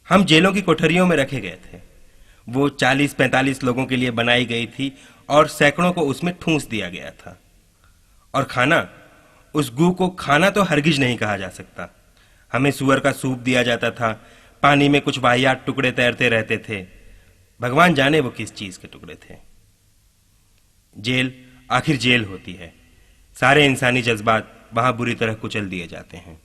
हम जेलों की कोठरियों में रखे गए थे। वो 40-45 लोगों के लिए बनाई गई थी और सैकड़ों को उसमें ठूंस दिया गया था। और खाना, उस गू को खाना तो हरगिज नहीं कहा जा सकता। हमें सूअर का सूप दिया जाता था। पानी में कुछ वाहियात टुकड़े तैरते रहते थे। भगवान जाने वो किस चीज के टुकड़े थे। जेल आखिर जेल होती है। सारे इंसानी जज्बात वहां बुरी तरह कुचल दिए जाते हैं।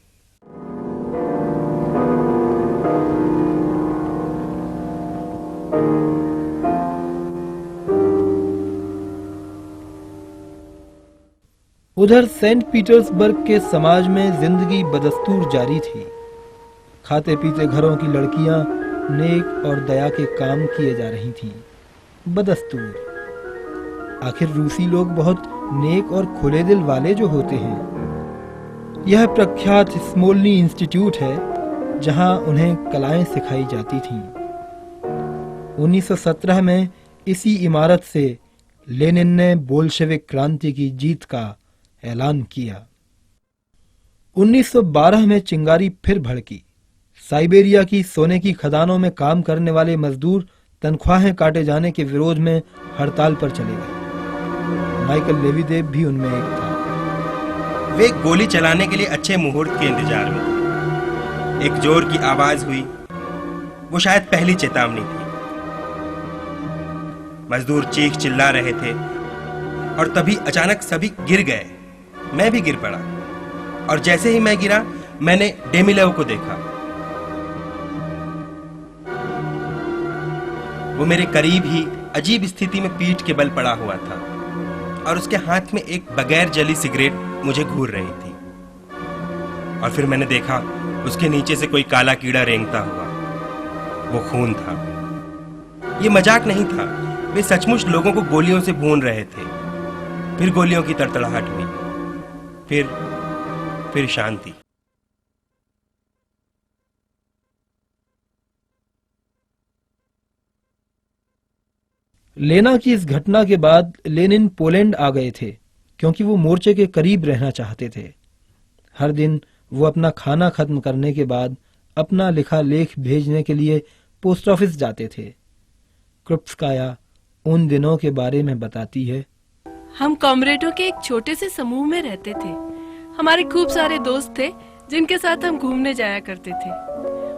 उधर सेंट पीटर्सबर्ग के समाज में जिंदगी बदस्तूर जारी थी। खाते पीते घरों की लड़कियां नेक और दया के काम किए जा रही थीं। बदस्तूर। आखिर रूसी लोग बहुत नेक और खुले दिल वाले जो होते हैं। यह प्रख्यात स्मोलनी इंस्टीट्यूट है जहां उन्हें कलाएं सिखाई जाती थीं। 1917 में इसी इमारत से लेनिन ने बोल्शेविक क्रांति की जीत का ऐलान किया। 1912 में चिंगारी फिर भड़की। साइबेरिया की सोने की खदानों में काम करने वाले मजदूर तनख्वाहें काटे जाने के विरोध में हड़ताल पर चले गए। माइकल लेविदेव भी उनमें एक था। वे गोली चलाने के लिए अच्छे मुहूर्त के इंतजार में थे। एक जोर की आवाज हुई। वो शायद पहली चेतावनी थी। मजदूर चीख चिल्ला रहे थे और तभी अचानक सभी गिर गए। मैं भी गिर पड़ा, और जैसे ही मैं गिरा मैंने डेमिलेव को देखा। वो मेरे करीब ही अजीब स्थिति में पीठ के बल पड़ा हुआ था और उसके हाथ में एक बगैर जली सिगरेट मुझे घूर रही थी। और फिर मैंने देखा उसके नीचे से कोई काला कीड़ा रेंगता हुआ। वो खून था। ये मजाक नहीं था। वे सचमुच लोगों को गोलियों से भून रहे थे। फिर गोलियों की तड़तड़ाहट हुई। फिर शांति। लेना की इस घटना के बाद लेनिन पोलैंड आ गए थे, क्योंकि वो मोर्चे के करीब रहना चाहते थे। हर दिन वो अपना खाना खत्म करने के बाद अपना लिखा लेख भेजने के लिए पोस्ट ऑफिस जाते थे। कृप्स्काया उन दिनों के बारे में बताती है। हम कॉमरेडों के एक छोटे से समूह में रहते थे। हमारे खूब सारे दोस्त थे जिनके साथ हम घूमने जाया करते थे।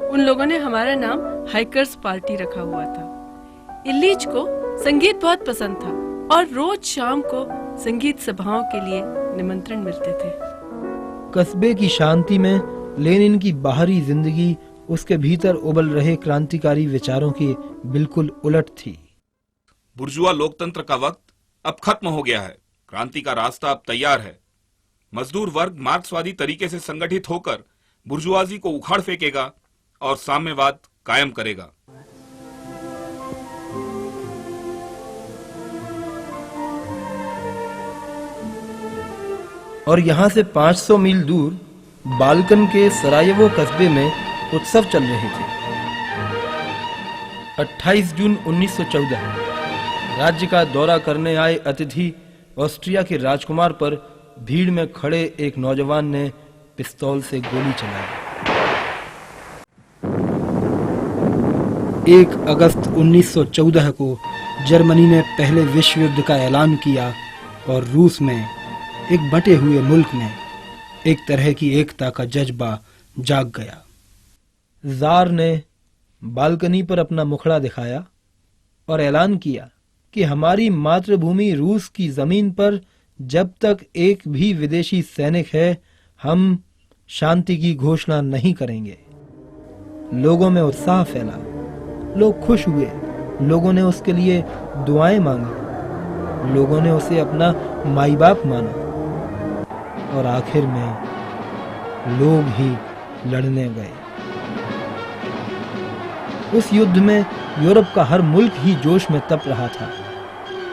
उन लोगों ने हमारा नाम हाइकर्स पार्टी रखा हुआ था। इलीच को संगीत बहुत पसंद था और रोज शाम को संगीत सभाओं के लिए निमंत्रण मिलते थे। कस्बे की शांति में लेनिन की बाहरी जिंदगी उसके भीतर उबल रहे क्रांतिकारी विचारों की बिल्कुल उलट थी। बुर्जुआ लोकतंत्र का वक्त अब खत्म हो गया है। क्रांति का रास्ता अब तैयार है। मजदूर वर्ग मार्क्सवादी तरीके से संगठित होकर बुर्जुआजी को उखाड़ फेंकेगा और साम्यवाद कायम करेगा। और यहाँ से 500 मील दूर बाल्कन के सरायेवो कस्बे में उत्सव चल रहे थे। 28 जून 1914 राज्य का दौरा करने आए अतिथि ऑस्ट्रिया के राजकुमार पर भीड़ में खड़े एक नौजवान ने पिस्तौल से गोली चलाई। 1 अगस्त 1914 को जर्मनी ने पहले विश्व युद्ध का ऐलान किया और रूस में, एक बटे हुए मुल्क में, एक तरह की एकता का जज्बा जाग गया। जार ने बालकनी पर अपना मुखड़ा दिखाया और ऐलान किया कि हमारी मातृभूमि रूस की जमीन पर जब तक एक भी विदेशी सैनिक है, हम शांति की घोषणा नहीं करेंगे। लोगों में उत्साह फैला, लोग खुश हुए, लोगों ने उसके लिए दुआएं मांगी, लोगों ने उसे अपना माई बाप माना और आखिर में लोग ही लड़ने गए। उस युद्ध में यूरोप का हर मुल्क ही जोश में तप रहा था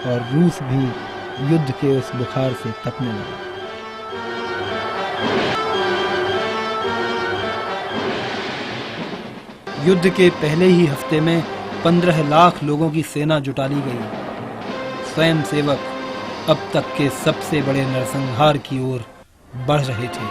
और रूस भी युद्ध के उस बुखार से तपने लगा। युद्ध के पहले ही हफ्ते में 15 लाख लोगों की सेना जुटा ली गई। स्वयं सेवक अब तक के सबसे बड़े नरसंहार की ओर बढ़ रहे थे।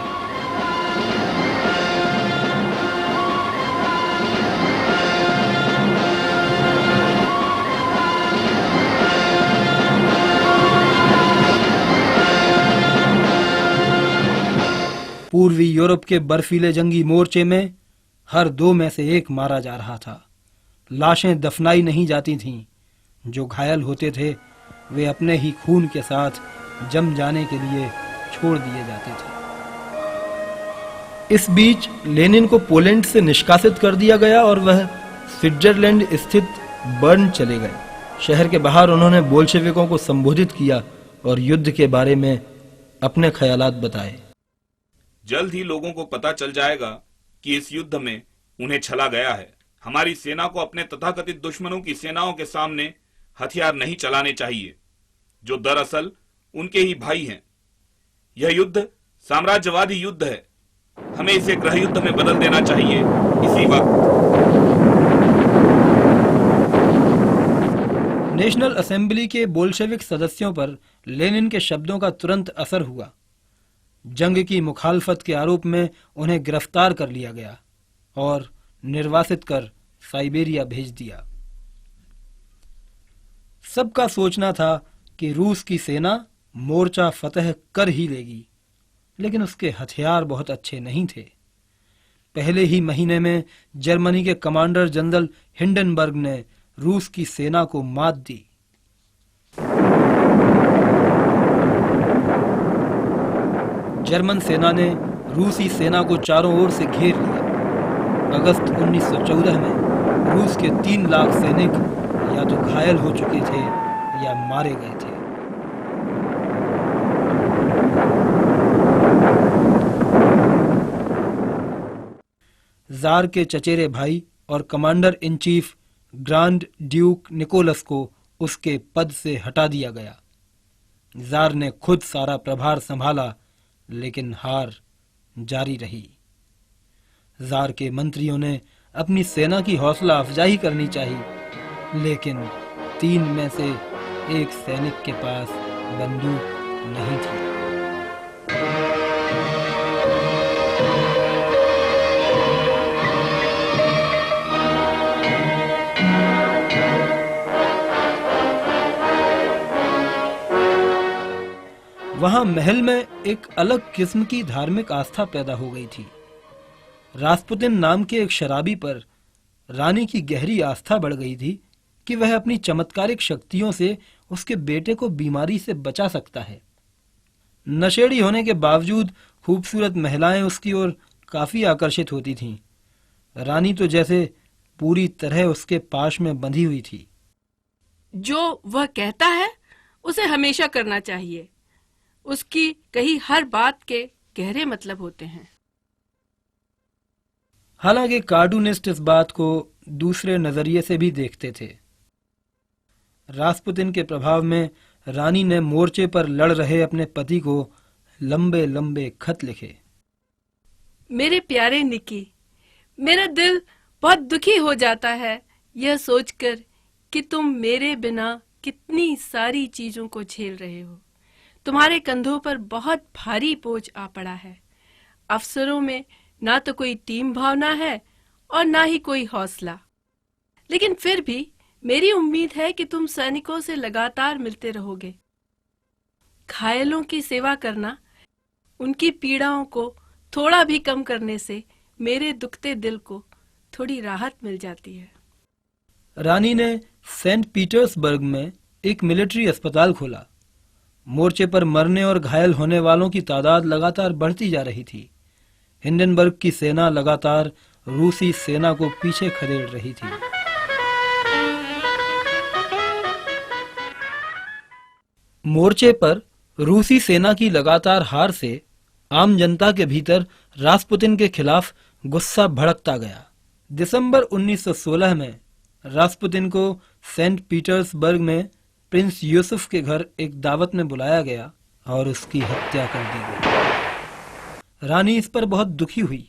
पूर्वी यूरोप के बर्फीले जंगी मोर्चे में हर 2 में से 1 मारा जा रहा था। लाशें दफनाई नहीं जाती थीं। जो घायल होते थे वे अपने ही खून के साथ जम जाने के लिए छोड़ दिए जाते थे। इस बीच लेनिन को पोलैंड से निष्कासित कर दिया गया और वह स्विट्जरलैंड स्थित बर्न चले गए। शहर के बाहर उन्होंने बोल्शेविकों को संबोधित किया और युद्ध के बारे में अपने ख्यालात बताए। जल्द ही लोगों को पता चल जाएगा कि इस युद्ध में उन्हें छला गया है। हमारी सेना को अपने तथाकथित दुश्मनों की सेनाओं के सामने हथियार नहीं चलाने चाहिए, जो दरअसल उनके ही भाई हैं। यह युद्ध साम्राज्यवादी युद्ध है। हमें इसे गृह युद्ध में बदल देना चाहिए इसी वक्त। नेशनल असेंबली के बोल्शेविक सदस्यों पर लेनिन के शब्दों का तुरंत असर हुआ। जंग की मुखालफत के आरोप में उन्हें गिरफ्तार कर लिया गया और निर्वासित कर साइबेरिया भेज दिया। सबका सोचना था कि रूस की सेना मोर्चा फतह कर ही लेगी, लेकिन उसके हथियार बहुत अच्छे नहीं थे। पहले ही महीने में जर्मनी के कमांडर जनरल हिंडनबर्ग ने रूस की सेना को मात दी। जर्मन सेना ने रूसी सेना को चारों ओर से घेर लिया। अगस्त 1914 में रूस के 3 लाख सैनिक या तो घायल हो चुके थे या मारे गए थे। जार के चचेरे भाई और commander in chief grand duke Nicholas को उसके पद से हटा दिया गया। जार ने खुद सारा प्रभार संभाला, लेकिन हार जारी रही। जार के मंत्रियों ने अपनी सेना की हौसला अफजाई करनी चाहिए, लेकिन 3 में से 1 सैनिक के पास बंदूक नहीं थी। वहां महल में एक अलग किस्म की धार्मिक आस्था पैदा हो गई थी। रास्पुतिन नाम के एक शराबी पर रानी की गहरी आस्था बढ़ गई थी कि वह अपनी चमत्कारिक शक्तियों से उसके बेटे को बीमारी से बचा सकता है। नशेड़ी होने के बावजूद खूबसूरत महिलाएं उसकी ओर काफी आकर्षित होती थीं। रानी तो जैसे पूरी तरह उसके पाश में बंधी हुई थी। जो वह कहता है उसे हमेशा करना चाहिए। उसकी कही हर बात के गहरे मतलब होते हैं। हालांकि कार्टूनिस्ट इस बात को दूसरे नजरिए से भी देखते थे। रास्पुतिन के प्रभाव में रानी ने मोर्चे पर लड़ रहे अपने पति को लंबे लंबे खत लिखे। मेरे प्यारे निकी, मेरा दिल बहुत दुखी हो जाता है यह सोचकर कि तुम मेरे बिना कितनी सारी चीजों को झेल रहे हो। तुम्हारे कंधों पर बहुत भारी बोझ आ पड़ा है। अफसरों में ना तो कोई टीम भावना है और ना ही कोई हौसला। लेकिन फिर भी मेरी उम्मीद है कि तुम सैनिकों से लगातार मिलते रहोगे। घायलों की सेवा करना, उनकी पीड़ाओं को थोड़ा भी कम करने से मेरे दुखते दिल को थोड़ी राहत मिल जाती है। रानी ने सेंट पीटर्सबर्ग में एक मिलिट्री अस्पताल खोला। मोर्चे पर मरने और घायल होने वालों की तादाद लगातार बढ़ती जा रही थी। हिंडनबर्ग की सेना लगातार रूसी सेना को पीछे खदेड़ रही थी। मोर्चे पर रूसी सेना की लगातार हार से आम जनता के भीतर रास्पुतिन के खिलाफ गुस्सा भड़कता गया। दिसंबर 1916 में रास्पुतिन को सेंट पीटर्सबर्ग में प्रिंस यूसुफ के घर एक दावत में बुलाया गया और उसकी हत्या कर दी गई। रानी इस पर बहुत दुखी हुई।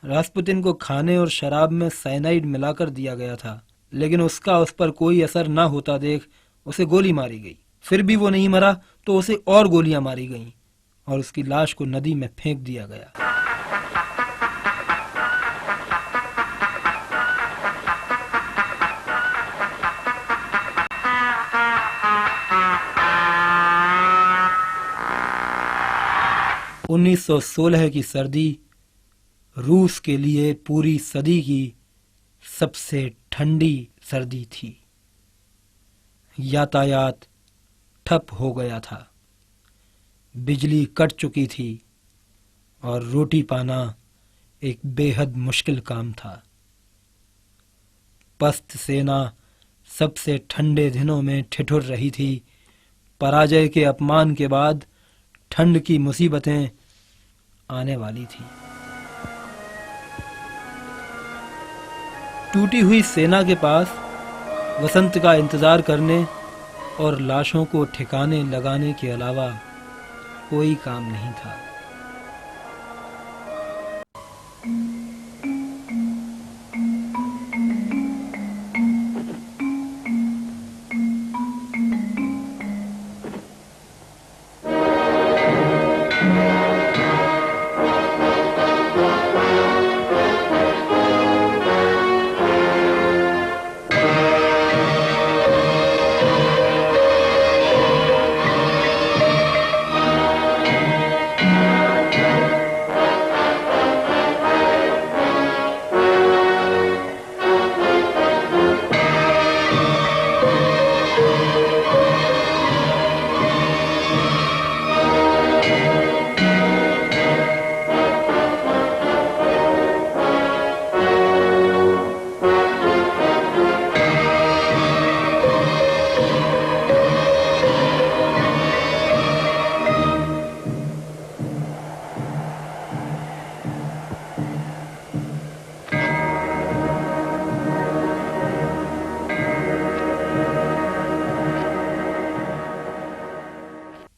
रास्पुतिन को खाने और शराब में साइनाइड मिलाकर दिया गया था, लेकिन उसका उस पर कोई असर न होता देख उसे गोली मारी गई। फिर भी वो नहीं मरा तो उसे और गोलियां मारी गईं और उसकी लाश को नदी में फेंक दिया गया। उन्नीस 1916 की सर्दी रूस के लिए पूरी सदी की सबसे ठंडी सर्दी थी। यातायात ठप हो गया था, बिजली कट चुकी थी और रोटी पाना एक बेहद मुश्किल काम था। पस्त सेना सबसे ठंडे दिनों में ठिठुर रही थी। पराजय के अपमान के बाद ठंड की मुसीबतें आने वाली थी। टूटी हुई सेना के पास वसंत का इंतजार करने और लाशों को ठिकाने लगाने के अलावा कोई काम नहीं था।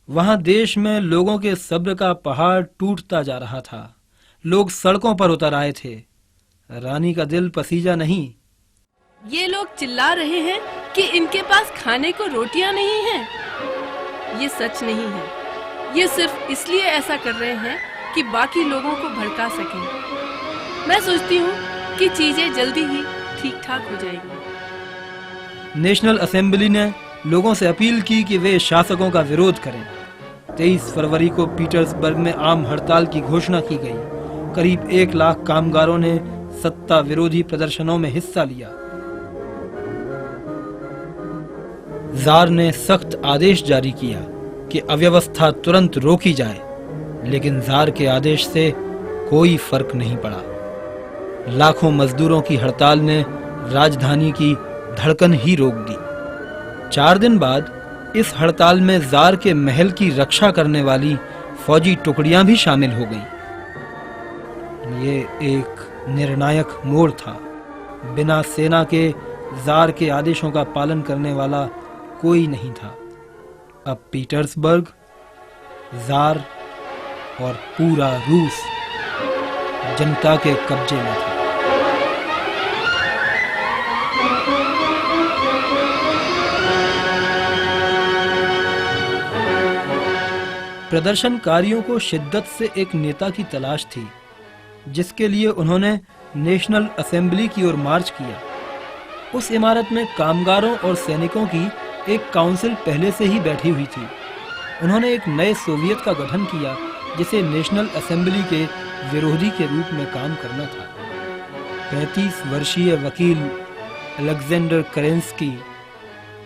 वहां देश में लोगों के सब्र का पहाड़ टूटता जा रहा था। लोग सड़कों पर उतर आए थे। रानी का दिल पसीजा नहीं। ये लोग चिल्ला रहे हैं कि इनके पास खाने को रोटियां नहीं हैं। ये सच नहीं है। ये सिर्फ इसलिए ऐसा कर रहे हैं कि बाकी लोगों को भड़का सकें। मैं सोचती हूँ कि चीजें जल्दी ही ठीक ठाक हो जाएगी। नेशनल असेंबली ने लोगों से अपील की कि वे शासकों का विरोध करें। 23 फरवरी को पीटर्सबर्ग में आम हड़ताल की घोषणा की गई। करीब 1 लाख कामगारों ने सत्ता विरोधी प्रदर्शनों में हिस्सा लिया। जार ने सख्त आदेश जारी किया कि अव्यवस्था तुरंत रोकी जाए, लेकिन जार के आदेश से कोई फर्क नहीं पड़ा। लाखों मजदूरों की हड़ताल ने राजधानी की धड़कन ही रोक दी। 4 दिन बाद इस हड़ताल में जार के महल की रक्षा करने वाली फौजी टुकड़ियां भी शामिल हो गईं। ये एक निर्णायक मोड़ था। बिना सेना के जार के आदेशों का पालन करने वाला कोई नहीं था। अब पीटर्सबर्ग, जार और पूरा रूस जनता के कब्जे में था। प्रदर्शनकारियों को शिद्दत से एक नेता की तलाश थी, जिसके लिए उन्होंने नेशनल असेंबली की ओर मार्च किया। उस इमारत में कामगारों और सैनिकों की एक काउंसिल पहले से ही बैठी हुई थी। उन्होंने एक नए सोवियत का गठन किया, जिसे नेशनल असेंबली के विरोधी के रूप में काम करना था। 35 वर्षीय वकील अलेक्जेंडर केरेंस्की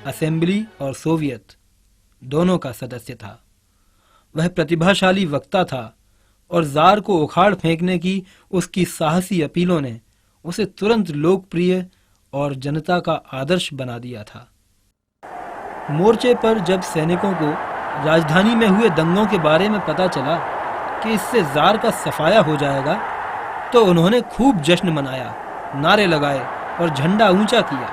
असेंबली और सोवियत दोनों का सदस्य था। वह प्रतिभाशाली वक्ता था और जार को उखाड़ फेंकने की उसकी साहसी अपीलों ने उसे तुरंत लोकप्रिय और जनता का आदर्श बना दिया था। मोर्चे पर जब सैनिकों को राजधानी में हुए दंगों के बारे में पता चला कि इससे जार का सफाया हो जाएगा, तो उन्होंने खूब जश्न मनाया, नारे लगाए और झंडा ऊंचा किया।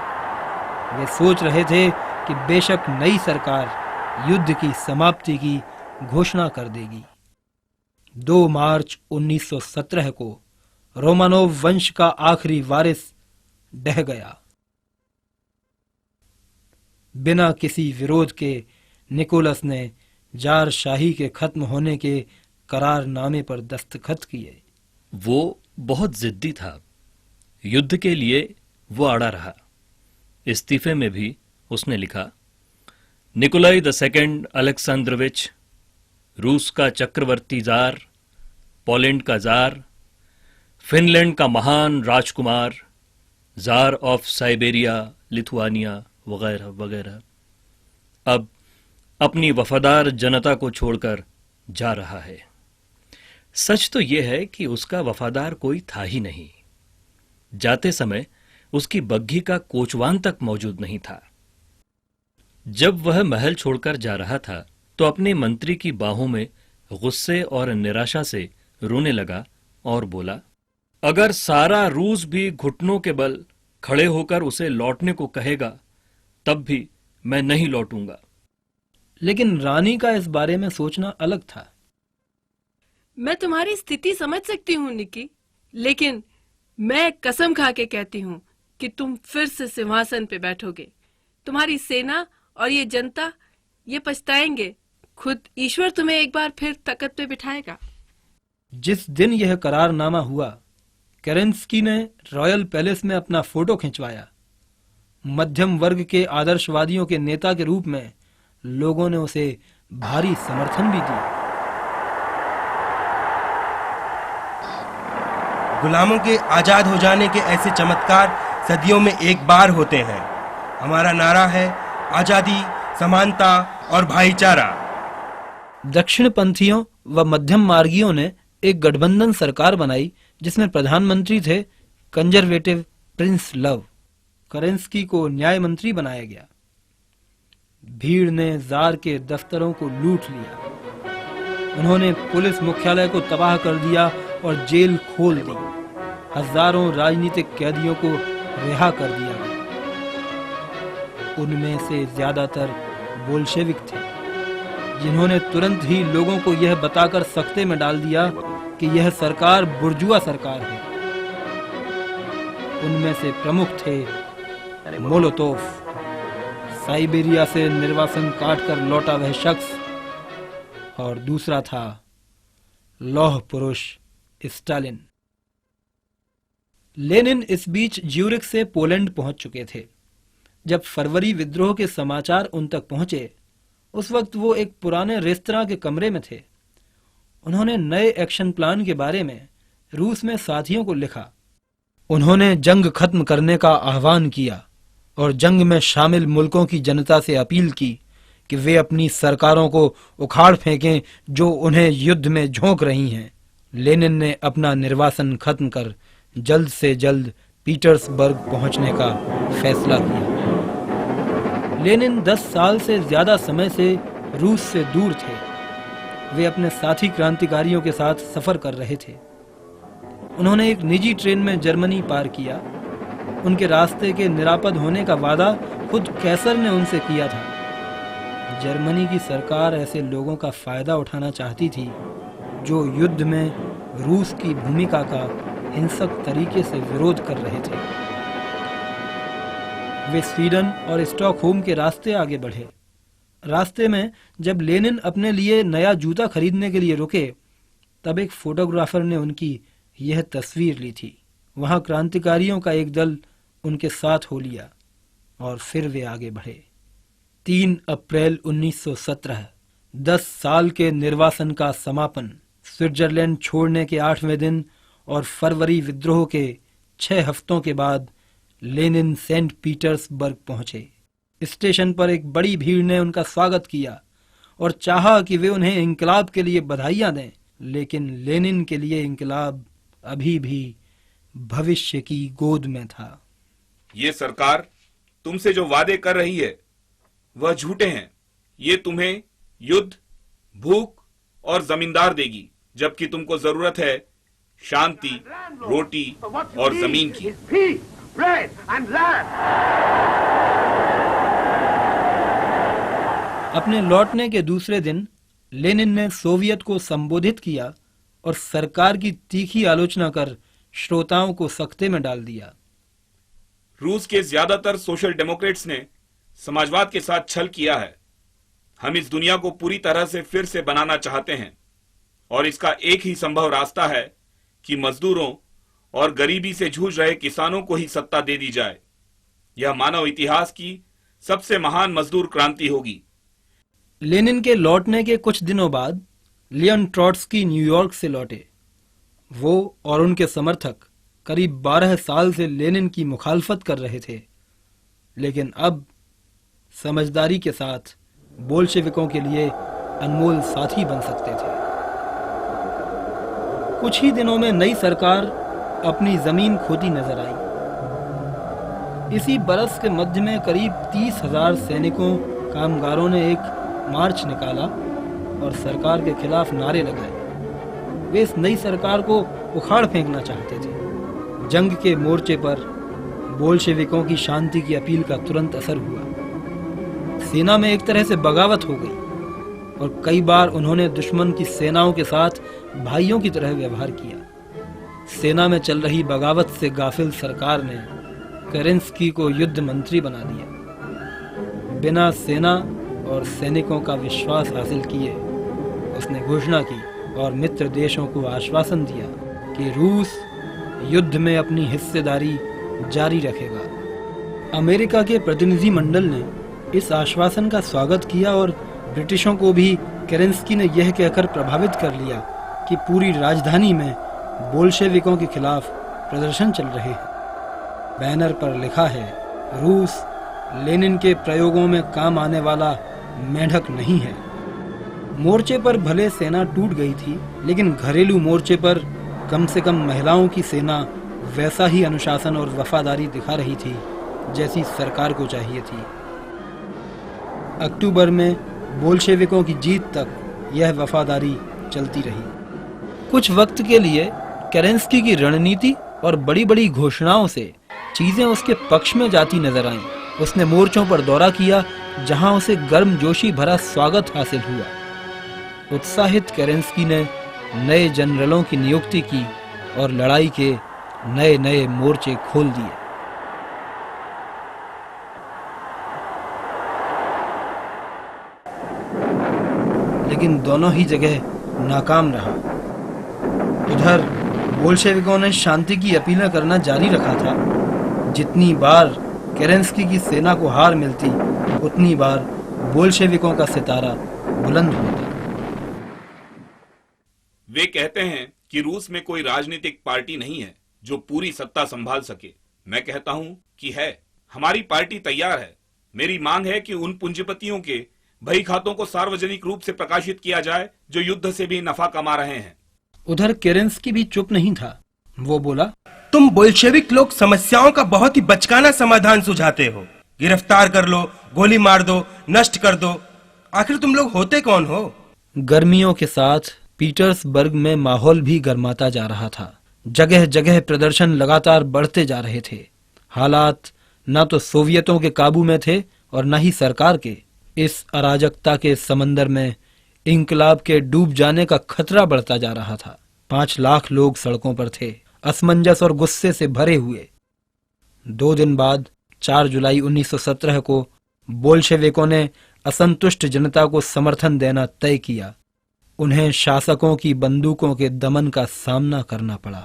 वे सोच रहे थे कि बेशक नई सरकार युद्ध की समाप्ति की घोषणा कर देगी। 2 मार्च 1917 को रोमानोव वंश का आखिरी वारिस ढह गया। बिना किसी विरोध के निकोलस ने जार शाही के खत्म होने के करारनामे पर दस्तखत किए। वो बहुत जिद्दी था। युद्ध के लिए वो अड़ा रहा। इस्तीफे में भी उसने लिखा, निकोलाई II अलेक्जेंद्रोविच, रूस का चक्रवर्ती जार, पोलैंड का जार, फिनलैंड का महान राजकुमार, जार ऑफ साइबेरिया, लिथुआनिया वगैरह वगैरह, अब अपनी वफादार जनता को छोड़कर जा रहा है। सच तो यह है कि उसका वफादार कोई था ही नहीं। जाते समय उसकी बग्घी का कोचवान तक मौजूद नहीं था। जब वह महल छोड़कर जा रहा था तो अपने मंत्री की बाहों में गुस्से और निराशा से रोने लगा और बोला, अगर सारा रूस भी घुटनों के बल खड़े होकर उसे लौटने को कहेगा, तब भी मैं नहीं लौटूंगा। लेकिन रानी का इस बारे में सोचना अलग था। मैं तुम्हारी स्थिति समझ सकती हूँ निकी, लेकिन मैं कसम खा के कहती हूँ कि तुम फिर से सिंहासन पे बैठोगे। तुम्हारी सेना और ये जनता ये पछताएंगे। खुद ईश्वर तुम्हें एक बार फिर तख्त पे बिठाएगा। जिस दिन यह करारनामा हुआ, केरेंस्की ने रॉयल पैलेस में अपना फोटो खिंचवाया। मध्यम वर्ग के आदर्शवादियों के नेता के रूप में लोगों ने उसे भारी समर्थन भी दिया। गुलामों के आजाद हो जाने के ऐसे चमत्कार सदियों में एक बार होते हैं। हमारा नारा है आजादी, समानता और भाईचारा। दक्षिणपंथियों व मध्यम मार्गियों ने एक गठबंधन सरकार बनाई, जिसमें प्रधानमंत्री थे कंजर्वेटिव प्रिंस लव। केरेंस्की को न्याय मंत्री बनाया गया। भीड़ ने जार के दफ्तरों को लूट लिया। उन्होंने पुलिस मुख्यालय को तबाह कर दिया और जेल खोल दी। हजारों राजनीतिक कैदियों को रिहा कर दिया गया। उनमें से ज्यादातर बोल्शेविक थे, जिन्होंने तुरंत ही लोगों को यह बताकर सख्ते में डाल दिया कि यह सरकार बुर्जुआ सरकार है। उनमें से प्रमुख थे मोलोतोव, साइबेरिया से निर्वासन काटकर लौटा वह शख्स, और दूसरा था लौह पुरुष स्टालिन। लेनिन इस बीच ज्यूरिख से पोलैंड पहुंच चुके थे। जब फरवरी विद्रोह के समाचार उन तक पहुंचे, उस वक्त वो एक पुराने रेस्तरां के कमरे में थे। उन्होंने नए एक्शन प्लान के बारे में रूस में साथियों को लिखा। उन्होंने जंग खत्म करने का आह्वान किया और जंग में शामिल मुल्कों की जनता से अपील की कि वे अपनी सरकारों को उखाड़ फेंकें जो उन्हें युद्ध में झोंक रही हैं। लेनिन ने अपना निर्वासन खत्म कर जल्द से जल्द पीटर्सबर्ग पहुंचने का फैसला किया। लेनिन 10 साल से ज्यादा समय से रूस से दूर थे। वे अपने साथी क्रांतिकारियों के साथ सफर कर रहे थे। उन्होंने एक निजी ट्रेन में जर्मनी पार किया। उनके रास्ते के निरापद होने का वादा खुद कैसर ने उनसे किया था। जर्मनी की सरकार ऐसे लोगों का फायदा उठाना चाहती थी जो युद्ध में रूस की भूमिका का हिंसक तरीके से विरोध कर रहे थे। वे स्वीडन और स्टॉकहोम के रास्ते आगे बढ़े। रास्ते में जब लेनिन अपने लिए नया जूता खरीदने के लिए रुके, तब एक फोटोग्राफर ने उनकी यह तस्वीर ली थी। वहां क्रांतिकारियों का एक दल उनके साथ हो लिया और फिर वे आगे बढ़े। 3 अप्रैल 1917, 10 साल के निर्वासन का समापन। स्विट्जरलैंड छोड़ने के 8वें दिन और फरवरी विद्रोह के 6 हफ्तों के बाद लेनिन सेंट पीटर्सबर्ग पहुंचे। स्टेशन पर एक बड़ी भीड़ ने उनका स्वागत किया और चाहा कि वे उन्हें इंकलाब के लिए बधाइयां दें, लेकिन लेनिन के लिए इंकलाब अभी भी भविष्य की गोद में था। ये सरकार तुमसे जो वादे कर रही है वह झूठे हैं। ये तुम्हें युद्ध, भूख और जमींदार देगी, जबकि तुमको जरूरत है शांति, रोटी और जमीन की। अपने लौटने के दूसरे दिन लेनिन ने सोवियत को संबोधित किया और सरकार की तीखी आलोचना कर श्रोताओं को सख्ते में डाल दिया। रूस के ज्यादातर सोशल डेमोक्रेट्स ने समाजवाद के साथ छल किया है। हम इस दुनिया को पूरी तरह से फिर से बनाना चाहते हैं और इसका एक ही संभव रास्ता है कि मजदूरों और गरीबी से जूझ रहे किसानों को ही सत्ता दे दी जाए। यह मानव इतिहास की सबसे महान मजदूर क्रांति होगी। लेनिन के लौटने के कुछ दिनों बाद लियोन ट्रॉट्स्की न्यूयॉर्क से लौटे। वो और उनके समर्थक करीब 12 साल से लेनिन की मुखालफत कर रहे थे, लेकिन अब समझदारी के साथ बोल्शेविकों के लिए अनमोल साथी बन सकते थे। कुछ ही दिनों में नई सरकार अपनी जमीन खोती नजर आई। इसी बरस के मध्य में करीब 30,000 सैनिकों, कामगारों ने एक मार्च निकाला और सरकार के खिलाफ नारे लगाए। वे इस नई सरकार को उखाड़ फेंकना चाहते थे। जंग के मोर्चे पर बोल्शेविकों की शांति की अपील का तुरंत असर हुआ। सेना में एक तरह से बगावत हो गई और कई बार उन्होंने दुश्मन की सेनाओं के साथ भाइयों की तरह व्यवहार किया। सेना में चल रही बगावत से गाफिल सरकार ने केरेंस्की को युद्ध मंत्री बना दिया। बिना सेना और सैनिकों का विश्वास हासिल किए उसने घोषणा की और मित्र देशों को आश्वासन दिया कि रूस युद्ध में अपनी हिस्सेदारी जारी रखेगा। अमेरिका के प्रतिनिधि मंडल ने इस आश्वासन का स्वागत किया और ब्रिटिशों को भी केरेंस्की ने यह कहकर प्रभावित कर लिया कि पूरी राजधानी में बोल्शेविकों के खिलाफ प्रदर्शन चल रहे हैं। बैनर पर लिखा है, रूस लेनिन के प्रयोगों में काम आने वाला मेंढक नहीं है। मोर्चे पर भले सेना टूट गई थी, लेकिन घरेलू मोर्चे पर कम से कम महिलाओं की सेना वैसा ही अनुशासन और वफादारी दिखा रही थी जैसी सरकार को चाहिए थी। अक्टूबर में बोल्शेविकों की जीत तक यह वफादारी चलती रही। कुछ वक्त के लिए केरेंस्की की रणनीति और बड़ी बड़ी घोषणाओं से चीजें उसके पक्ष में जाती नजर आईं। उसने मोर्चों पर दौरा किया जहां उसे गर्मजोशी भरा स्वागत हासिल हुआ। उत्साहित केरेंस्की ने नए जनरलों की नियुक्ति की और लड़ाई के नए नए मोर्चे खोल दिए। लेकिन दोनों ही जगह नाकाम रहा। उधर बोल्शेविकों ने शांति की अपीलें करना जारी रखा था। जितनी बार केरेंस्की की सेना को हार मिलती, उतनी बार बोल्शेविकों का सितारा बुलंद होता। वे कहते हैं कि रूस में कोई राजनीतिक पार्टी नहीं है जो पूरी सत्ता संभाल सके। मैं कहता हूं कि है। हमारी पार्टी तैयार है। मेरी मांग है कि उन पूंजीपतियों के बही खातों को सार्वजनिक रूप से प्रकाशित किया जाए जो युद्ध से भी नफा कमा रहे हैं। उधर केरेंस्की भी चुप नहीं था। वो बोला, तुम बोल्शेविक लोग समस्याओं का बहुत ही बचकाना समाधान सुझाते हो। गिरफ्तार कर लो, गोली मार दो, नष्ट कर दो। आखिर तुम लोग होते कौन हो? गर्मियों के साथ पीटर्सबर्ग में माहौल भी गर्माता जा रहा था। जगह जगह प्रदर्शन लगातार बढ़ते जा रहे थे। हालात न तो सोवियतों के काबू में थे और न ही सरकार के। इस अराजकता के समंदर में इंकलाब के डूब जाने का खतरा बढ़ता जा रहा था। 5 लाख लोग सड़कों पर थे, असमंजस और गुस्से से भरे हुए। 2 दिन बाद 4 जुलाई 1917 को बोल्शेविकों ने असंतुष्ट जनता को समर्थन देना तय किया। उन्हें शासकों की बंदूकों के दमन का सामना करना पड़ा।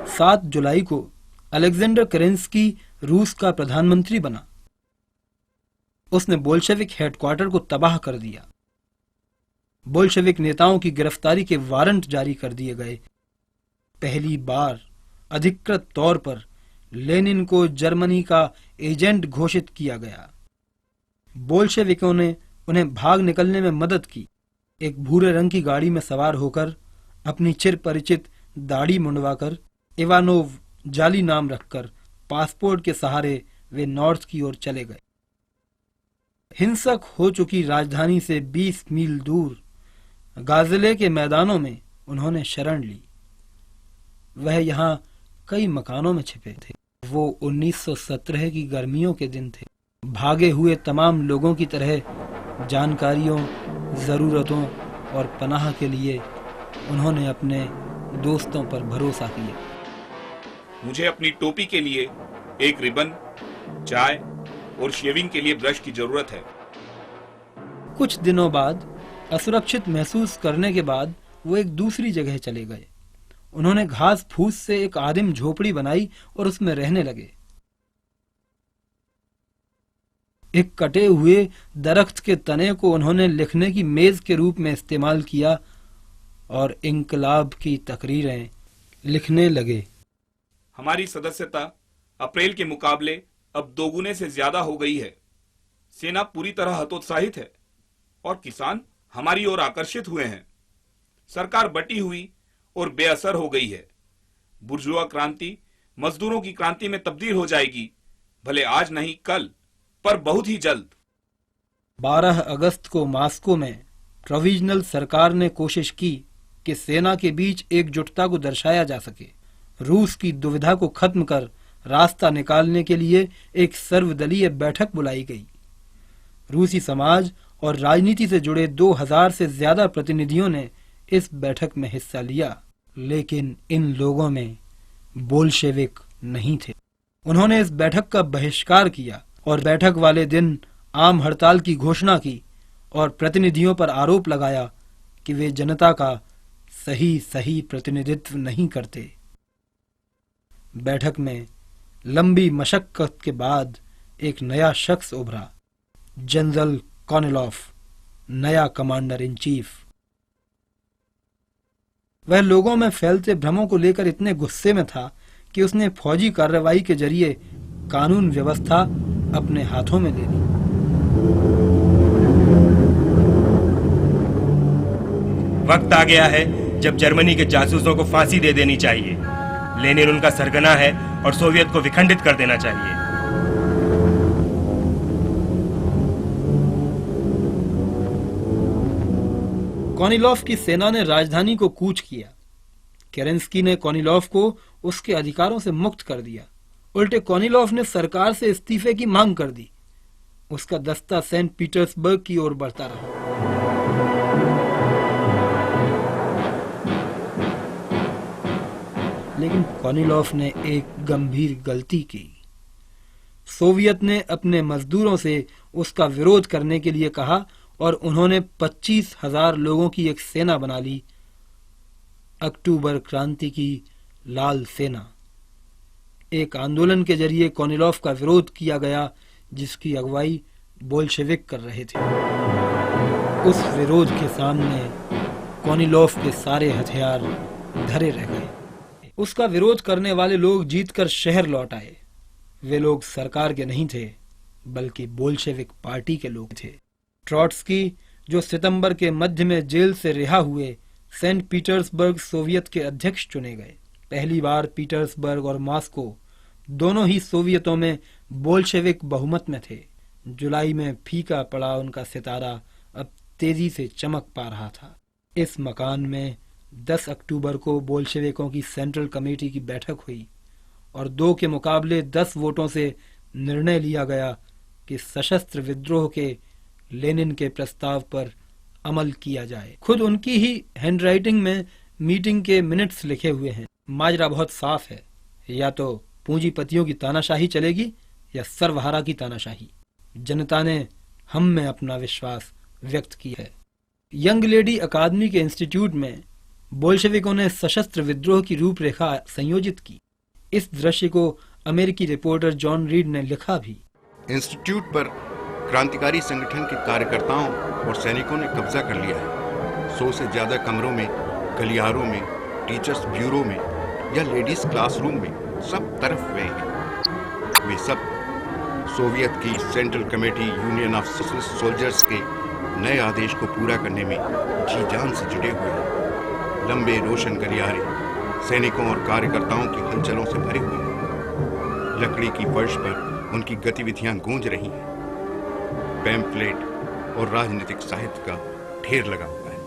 सात जुलाई को अलेक्जेंडर केरेंस्की रूस का प्रधानमंत्री बना। उसने बोल्शेविक हेडक्वार्टर को तबाह कर दिया। बोल्शेविक नेताओं की गिरफ्तारी के वारंट जारी कर दिए गए। पहली बार अधिकृत तौर पर लेनिन को जर्मनी का एजेंट घोषित किया गया। बोल्शेविकों ने उन्हें भाग निकलने में मदद की। एक भूरे रंग की गाड़ी में सवार होकर, अपनी चिर परिचित दाढ़ी मुंडवाकर, इवानोव जाली नाम रखकर, पासपोर्ट के सहारे वे नॉर्थ की ओर चले गए। हिंसक हो चुकी राजधानी से 20 मील दूर गाजले के मैदानों में उन्होंने शरण ली। वह यहाँ कई मकानों में छिपे थे। वो 1917 की गर्मियों के दिन थे। भागे हुए तमाम लोगों की तरह जानकारियों, जरूरतों और पनाह के लिए उन्होंने अपने दोस्तों पर भरोसा किया। मुझे अपनी टोपी के लिए एक रिबन, चाय और शेविंग के लिए ब्रश की जरूरत है। कुछ दिनों बाद असुरक्षित महसूस करने के बाद वो एक दूसरी जगह चले गए। उन्होंने घास फूस से एक आदिम झोपड़ी बनाई और उसमें रहने लगे। एक कटे हुए दरख्त के तने को उन्होंने लिखने की मेज के रूप में इस्तेमाल किया और इंकलाब की तकरीरें लिखने लगे। हमारी सदस्यता अप्रैल के मुकाबले अब दोगुने से ज्यादा हो गई है। सेना पूरी तरह हतोत्साहित है और किसान हमारी ओर आकर्षित हुए हैं। सरकार बटी हुई और बेअसर हो गई है। बुर्जुआ क्रांति मजदूरों की क्रांति में तब्दील हो जाएगी, भले आज नहीं कल, पर बहुत ही जल्द। 12 अगस्त को मॉस्को में प्रोविजनल सरकार ने कोशिश की कि सेना के बीच एकजुटता को दर्शाया जा सके। रूस की दुविधा को खत्म कर रास्ता निकालने के लिए एक सर्वदलीय बैठक बुलाई गई। रूसी समाज और राजनीति से जुड़े 2000 से ज्यादा प्रतिनिधियों ने इस बैठक में हिस्सा लिया, लेकिन इन लोगों में बोल्शेविक नहीं थे। उन्होंने इस बैठक का बहिष्कार किया और बैठक वाले दिन आम हड़ताल की घोषणा की और प्रतिनिधियों पर आरोप लगाया कि वे जनता का सही प्रतिनिधित्व नहीं करते। बैठक में लंबी मशक्कत के बाद एक नया शख्स उभरा, जनरल कॉनिलॉफ, नया कमांडर इन चीफ। वह लोगों में फैलते भ्रमों को लेकर इतने गुस्से में था कि उसने फौजी कार्रवाई के जरिए कानून व्यवस्था अपने हाथों में ले ली। वक्त आ गया है जब जर्मनी के जासूसों को फांसी दे देनी चाहिए। लेनिन उनका सरगना है और सोवियत को विखंडित कर देना चाहिए। कॉनिलॉफ की सेना ने राजधानी को कूच किया। केरेंस्की ने कॉनिलॉफ को उसके अधिकारों से मुक्त कर दिया। उल्टे कॉनिलॉफ ने सरकार से इस्तीफे की मांग कर दी। उसका दस्ता सेंट पीटर्सबर्ग की ओर बढ़ता रहा। लेकिन कॉनिलॉफ ने एक गंभीर गलती की। सोवियत ने अपने मजदूरों से उसका विरोध करने के लिए कहा और उन्होंने 25,000 लोगों की एक सेना बना ली, अक्टूबर क्रांति की लाल सेना। एक आंदोलन के जरिए कॉनिलॉफ का विरोध किया गया, जिसकी अगुवाई बोल्शेविक कर रहे थे। उस विरोध के सामने कॉनिलॉफ के सारे हथियार धरे रह गए। उसका विरोध करने वाले लोग जीतकर शहर लौट आए। वे लोग सरकार के नहीं थे, बल्कि बोल्शेविक पार्टी के लोग थे। ट्रॉट्स्की, जो सितंबर के मध्य में जेल से रिहा हुए, सेंट पीटर्सबर्ग सोवियत के अध्यक्ष चुने गए। पहली बार पीटर्सबर्ग और मॉस्को दोनों ही सोवियतों में बोल्शेविक बहुमत में थे। जुलाई में फीका पड़ा उनका सितारा अब तेजी से चमक पा रहा था। इस मकान में 10 अक्टूबर को बोल्शेविकों की सेंट्रल कमेटी की बैठक हुई और 2 के मुकाबले 10 वोटों से निर्णय लिया गया कि सशस्त्र विद्रोह के लेनिन के प्रस्ताव पर अमल किया जाए। खुद उनकी ही हैंडराइटिंग में मीटिंग के मिनट्स लिखे हुए हैं। माजरा बहुत साफ है, या तो पूंजीपतियों की तानाशाही चलेगी या सर्वहारा की तानाशाही। जनता ने हम में अपना विश्वास व्यक्त किया है। यंग लेडी अकादमी के इंस्टीट्यूट में बोल्शेविकों ने सशस्त्र विद्रोह की रूपरेखा संयोजित की। इस दृश्य को अमेरिकी रिपोर्टर जॉन रीड ने लिखा भी। इंस्टीट्यूट पर क्रांतिकारी संगठन के कार्यकर्ताओं और सैनिकों ने कब्जा कर लिया है। 100 से ज्यादा कमरों में, गलियारों में, टीचर्स ब्यूरो में या लेडीज क्लासरूम में सब तरफ वे हैं। वे सब सोवियत की central committee union of socialist soldiers के नए आदेश को पूरा करने में जी जान से जुटे हुए हैं। लंबे रोशन गलियारे सैनिकों और कार्यकर्ताओं की हलचलों से भरे हुए हैं। लकड़ी की फर्श पर उनकी गतिविधियां गूंज रही हैं। पैम्फलेट और राजनीतिक साहित्य का ढेर लगा हुआ है।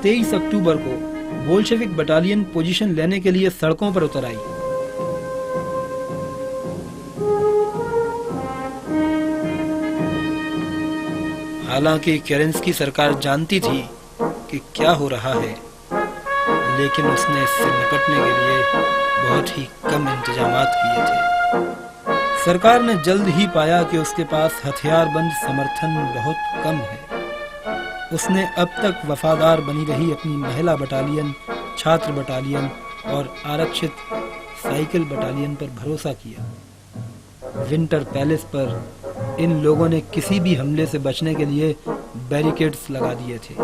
23 अक्टूबर को बोल्शेविक बटालियन पोजीशन लेने के लिए सड़कों पर उतर आई। हालांकि केरेंस्की सरकार जानती थी कि क्या हो रहा है, लेकिन उसने इससे निपटने के लिए बहुत ही कम इंतजामात किए थे। सरकार ने जल्द ही पाया कि उसके पास हथियारबंद समर्थन बहुत कम है। उसने अब तक वफादार बनी रही अपनी महिला बटालियन, छात्र बटालियन और आरक्षित साइकिल बटालियन पर भरोसा किया। विंटर पैलेस पर इन लोगों ने किसी भी हमले से बचने के लिए बैरिकेड्स लगा दिए थे।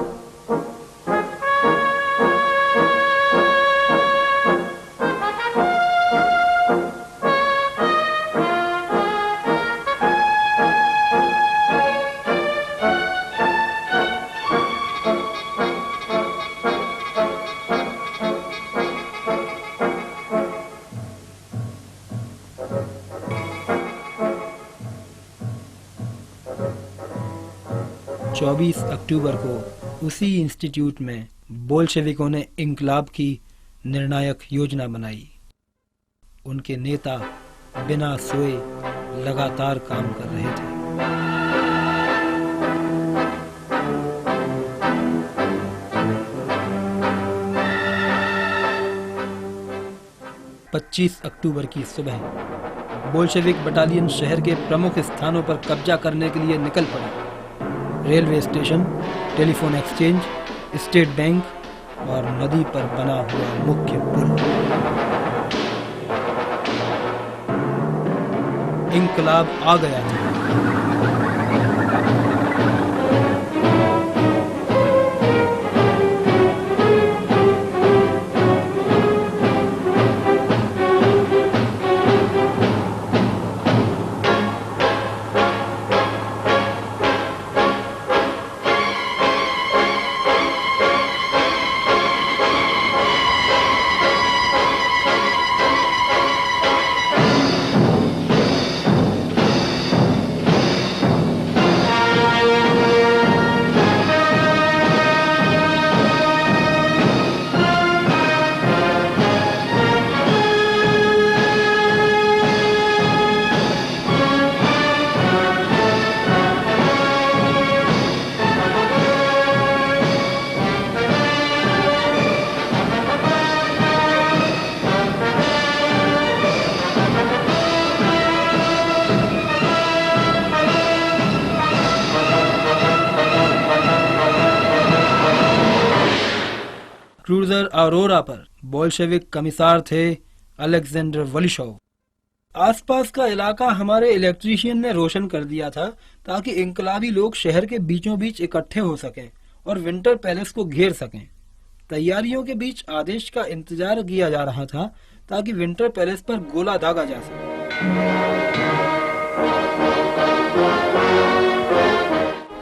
चौबीस अक्टूबर को उसी इंस्टीट्यूट में बोल्शेविकों ने इंकलाब की निर्णायक योजना बनाई। उनके नेता बिना सोए लगातार काम कर रहे थे। पच्चीस अक्टूबर की सुबह बोल्शेविक बटालियन शहर के प्रमुख स्थानों पर कब्जा करने के लिए निकल पड़ी। Railway station, telephone exchange, state bank और नदी पर बना हुआ मुख्य पुल। इंकलाब आ गया था। क्रूजर अरोरा पर बोल्शेविक कमिसार थे अलेक्जेंडर वलिशोव। आसपास का इलाका हमारे इलेक्ट्रीशियन ने रोशन कर दिया था ताकि इंकलाबी लोग शहर के बीचों बीच इकट्ठे हो सकें और विंटर पैलेस को घेर सकें। तैयारियों के बीच आदेश का इंतजार किया जा रहा था ताकि विंटर पैलेस पर गोला दागा जा सके।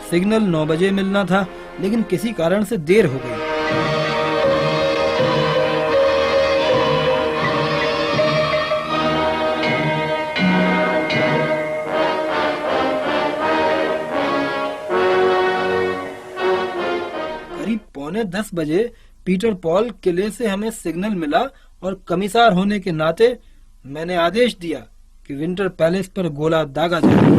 सिग्नल 9 बजे मिलना था, लेकिन किसी कारण से देर हो गई। 9:45 बजे पीटर पॉल किले से हमें सिग्नल मिला और कमिश्नर होने के नाते मैंने आदेश दिया कि विंटर पैलेस पर गोला दागा जाए।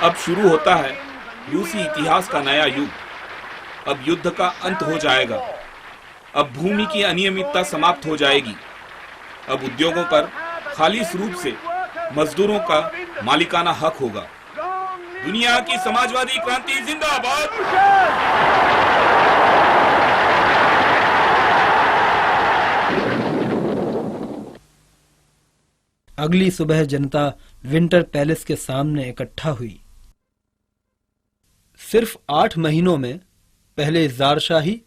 अब शुरू होता है रूसी इतिहास का नया युग। अब युद्ध का अंत हो जाएगा। अब भूमि की अनियमितता समाप्त हो जाएगी। अब उद्योगों पर खालिस रूप से मजदूरों का मालिकाना हक होगा। दुनिया की समाजवादी क्रांति जिंदाबाद। अगली सुबह जनता विंटर पैलेस के सामने इकट्ठा हुई। सिर्फ 8 महीनों में पहले ज़ारशाही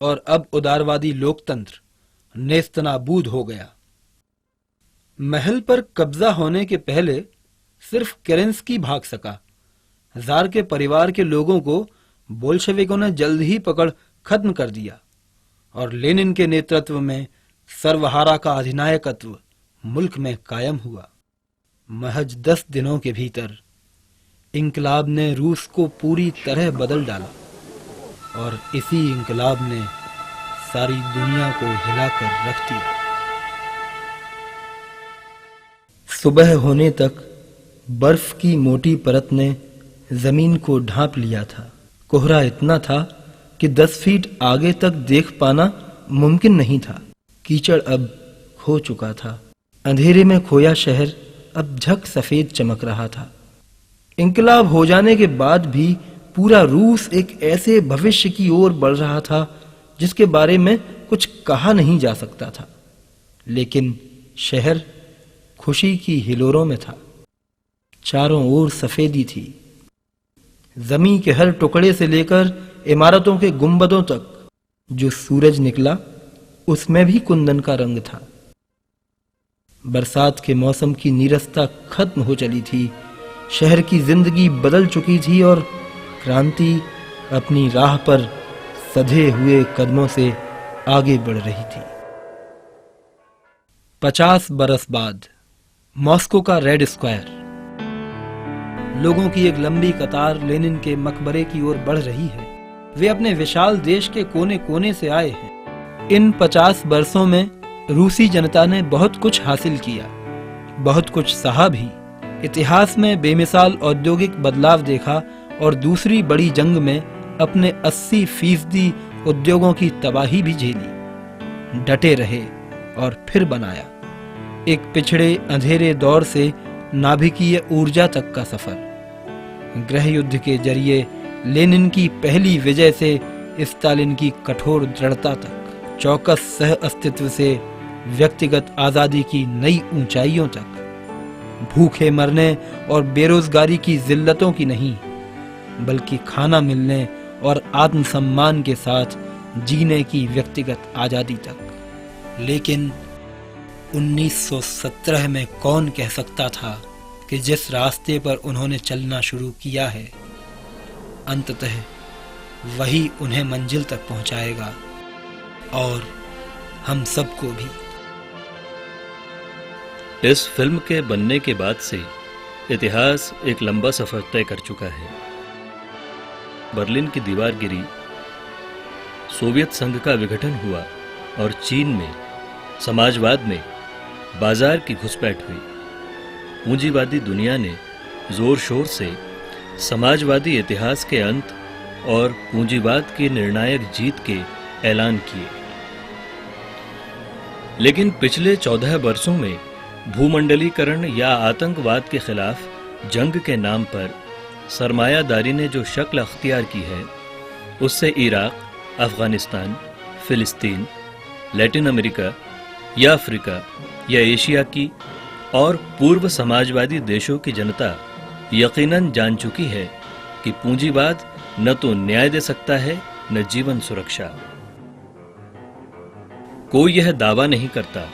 और अब उदारवादी लोकतंत्र नेस्तनाबूद हो गया। महल पर कब्जा होने के पहले सिर्फ केरेंस्की भाग सका। जार के परिवार के लोगों को बोल्शेविकों ने जल्द ही पकड़ खत्म कर दिया और लेनिन के नेतृत्व में सर्वहारा का अधिनायकत्व मुल्क में कायम हुआ। महज 10 दिनों के भीतर इंकलाब ने रूस को पूरी तरह बदल डाला और इसी इंकलाब ने सारी दुनिया को हिलाकर रख दिया। सुबह होने तक बर्फ की मोटी परत ने जमीन को ढांप लिया था। कोहरा इतना था कि 10 फीट आगे तक देख पाना मुमकिन नहीं था। कीचड़ अब खो चुका था। अंधेरे में खोया शहर अब झक सफेद चमक रहा था। इंकलाब हो जाने के बाद भी पूरा रूस एक ऐसे भविष्य की ओर बढ़ रहा था जिसके बारे में कुछ कहा नहीं जा सकता था। लेकिन शहर खुशी की हिलोरों में था। चारों ओर सफेदी थी। जमीन के हर टुकड़े से लेकर इमारतों के गुंबदों तक जो सूरज निकला उसमें भी कुंदन का रंग था। बरसात के मौसम की नीरसता खत्म हो चली थी, शहर की जिंदगी बदल चुकी थी और क्रांति अपनी राह पर सधे हुए कदमों से आगे बढ़ रही थी। 50 बरस बाद मॉस्को का रेड स्क्वायर, लोगों की एक लंबी कतार लेनिन के मकबरे की ओर बढ़ रही है। वे अपने विशाल देश के कोने कोने से आए हैं। इन 50 बरसों में रूसी जनता ने बहुत कुछ हासिल किया, बहुत कुछ सहा भी। इतिहास में बेमिसाल औद्योगिक बदलाव देखा और दूसरी बड़ी जंग में अपने 80% उद्योगों की तबाही भी झेली। डटे रहे और फिर बनाया एक पिछड़े अंधेरे दौर से नाभिकीय ऊर्जा तक का सफर। गृह युद्ध के जरिए लेनिन की पहली विजय से स्टालिन की कठोर दृढ़ता तक, चौकस सह अस्तित्व से व्यक्तिगत आजादी की नई ऊंचाइयों तक, भूखे मरने और बेरोजगारी की जिल्लतों की नहीं, बल्कि खाना मिलने और आत्मसम्मान के साथ जीने की व्यक्तिगत आजादी तक। लेकिन 1917 में कौन कह सकता था कि जिस रास्ते पर उन्होंने चलना शुरू किया है, अंततः वही उन्हें मंजिल तक पहुंचाएगा, और हम सबको भी। इस फिल्म के बनने के बाद से इतिहास एक लंबा सफर तय कर चुका है। बर्लिन की दीवार गिरी, सोवियत संघ का विघटन हुआ और चीन में समाजवाद में बाजार की घुसपैठ हुई। पूंजीवादी दुनिया ने जोर शोर से समाजवादी इतिहास के अंत और पूंजीवाद की निर्णायक जीत के ऐलान किए। लेकिन पिछले 14 वर्षों में भूमंडलीकरण या आतंकवाद के खिलाफ जंग के नाम पर सरमायादारी ने जो शक्ल अख्तियार की है, उससे इराक, अफगानिस्तान, फिलिस्तीन, लैटिन अमेरिका या अफ्रीका या एशिया की और पूर्व समाजवादी देशों की जनता यकीनन जान चुकी है कि पूंजीवाद न तो न्याय दे सकता है, न जीवन सुरक्षा। कोई यह दावा नहीं करता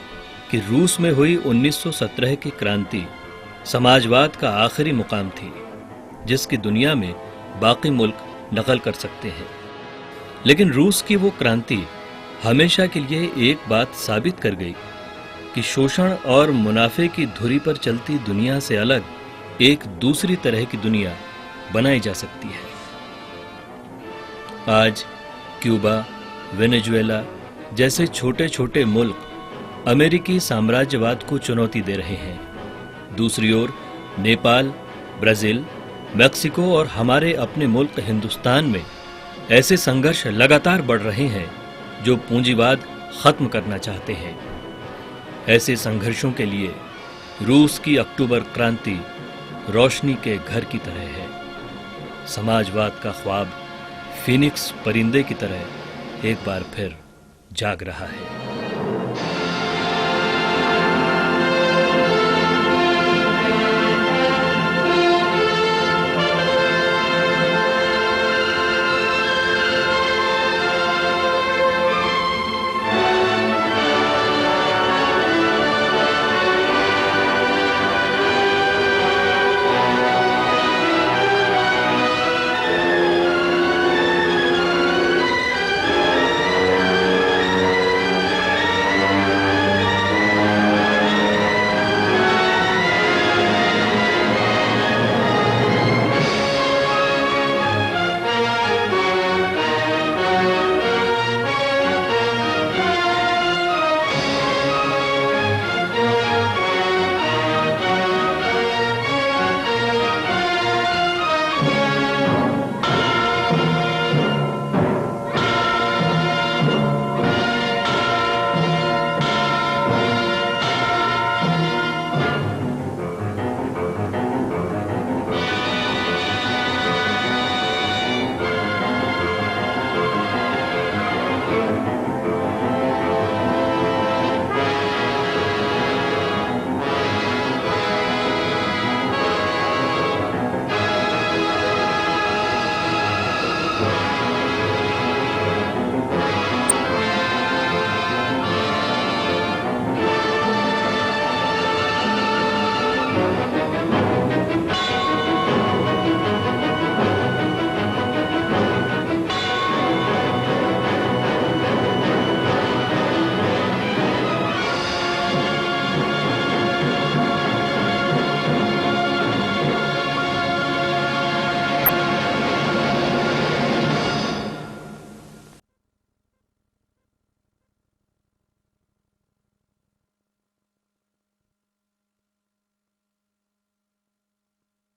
कि रूस में हुई 1917 की क्रांति समाजवाद का आखिरी मुकाम थी, जिसकी दुनिया में बाकी मुल्क नकल कर सकते हैं। लेकिन रूस की वो क्रांति हमेशा के लिए एक बात साबित कर गई कि शोषण और मुनाफे की धुरी पर चलती दुनिया से अलग एक दूसरी तरह की दुनिया बनाई जा सकती है। आज क्यूबा, वेनेजुएला जैसे छोटे छोटे मुल्क अमेरिकी साम्राज्यवाद को चुनौती दे रहे हैं। दूसरी ओर नेपाल, ब्राजील, मैक्सिको और हमारे अपने मुल्क हिंदुस्तान में ऐसे संघर्ष लगातार बढ़ रहे हैं जो पूंजीवाद खत्म करना चाहते हैं। ऐसे संघर्षों के लिए रूस की अक्टूबर क्रांति रोशनी के घर की तरह है। समाजवाद का ख्वाब फीनिक्स परिंदे की तरह एक बार फिर जाग रहा है।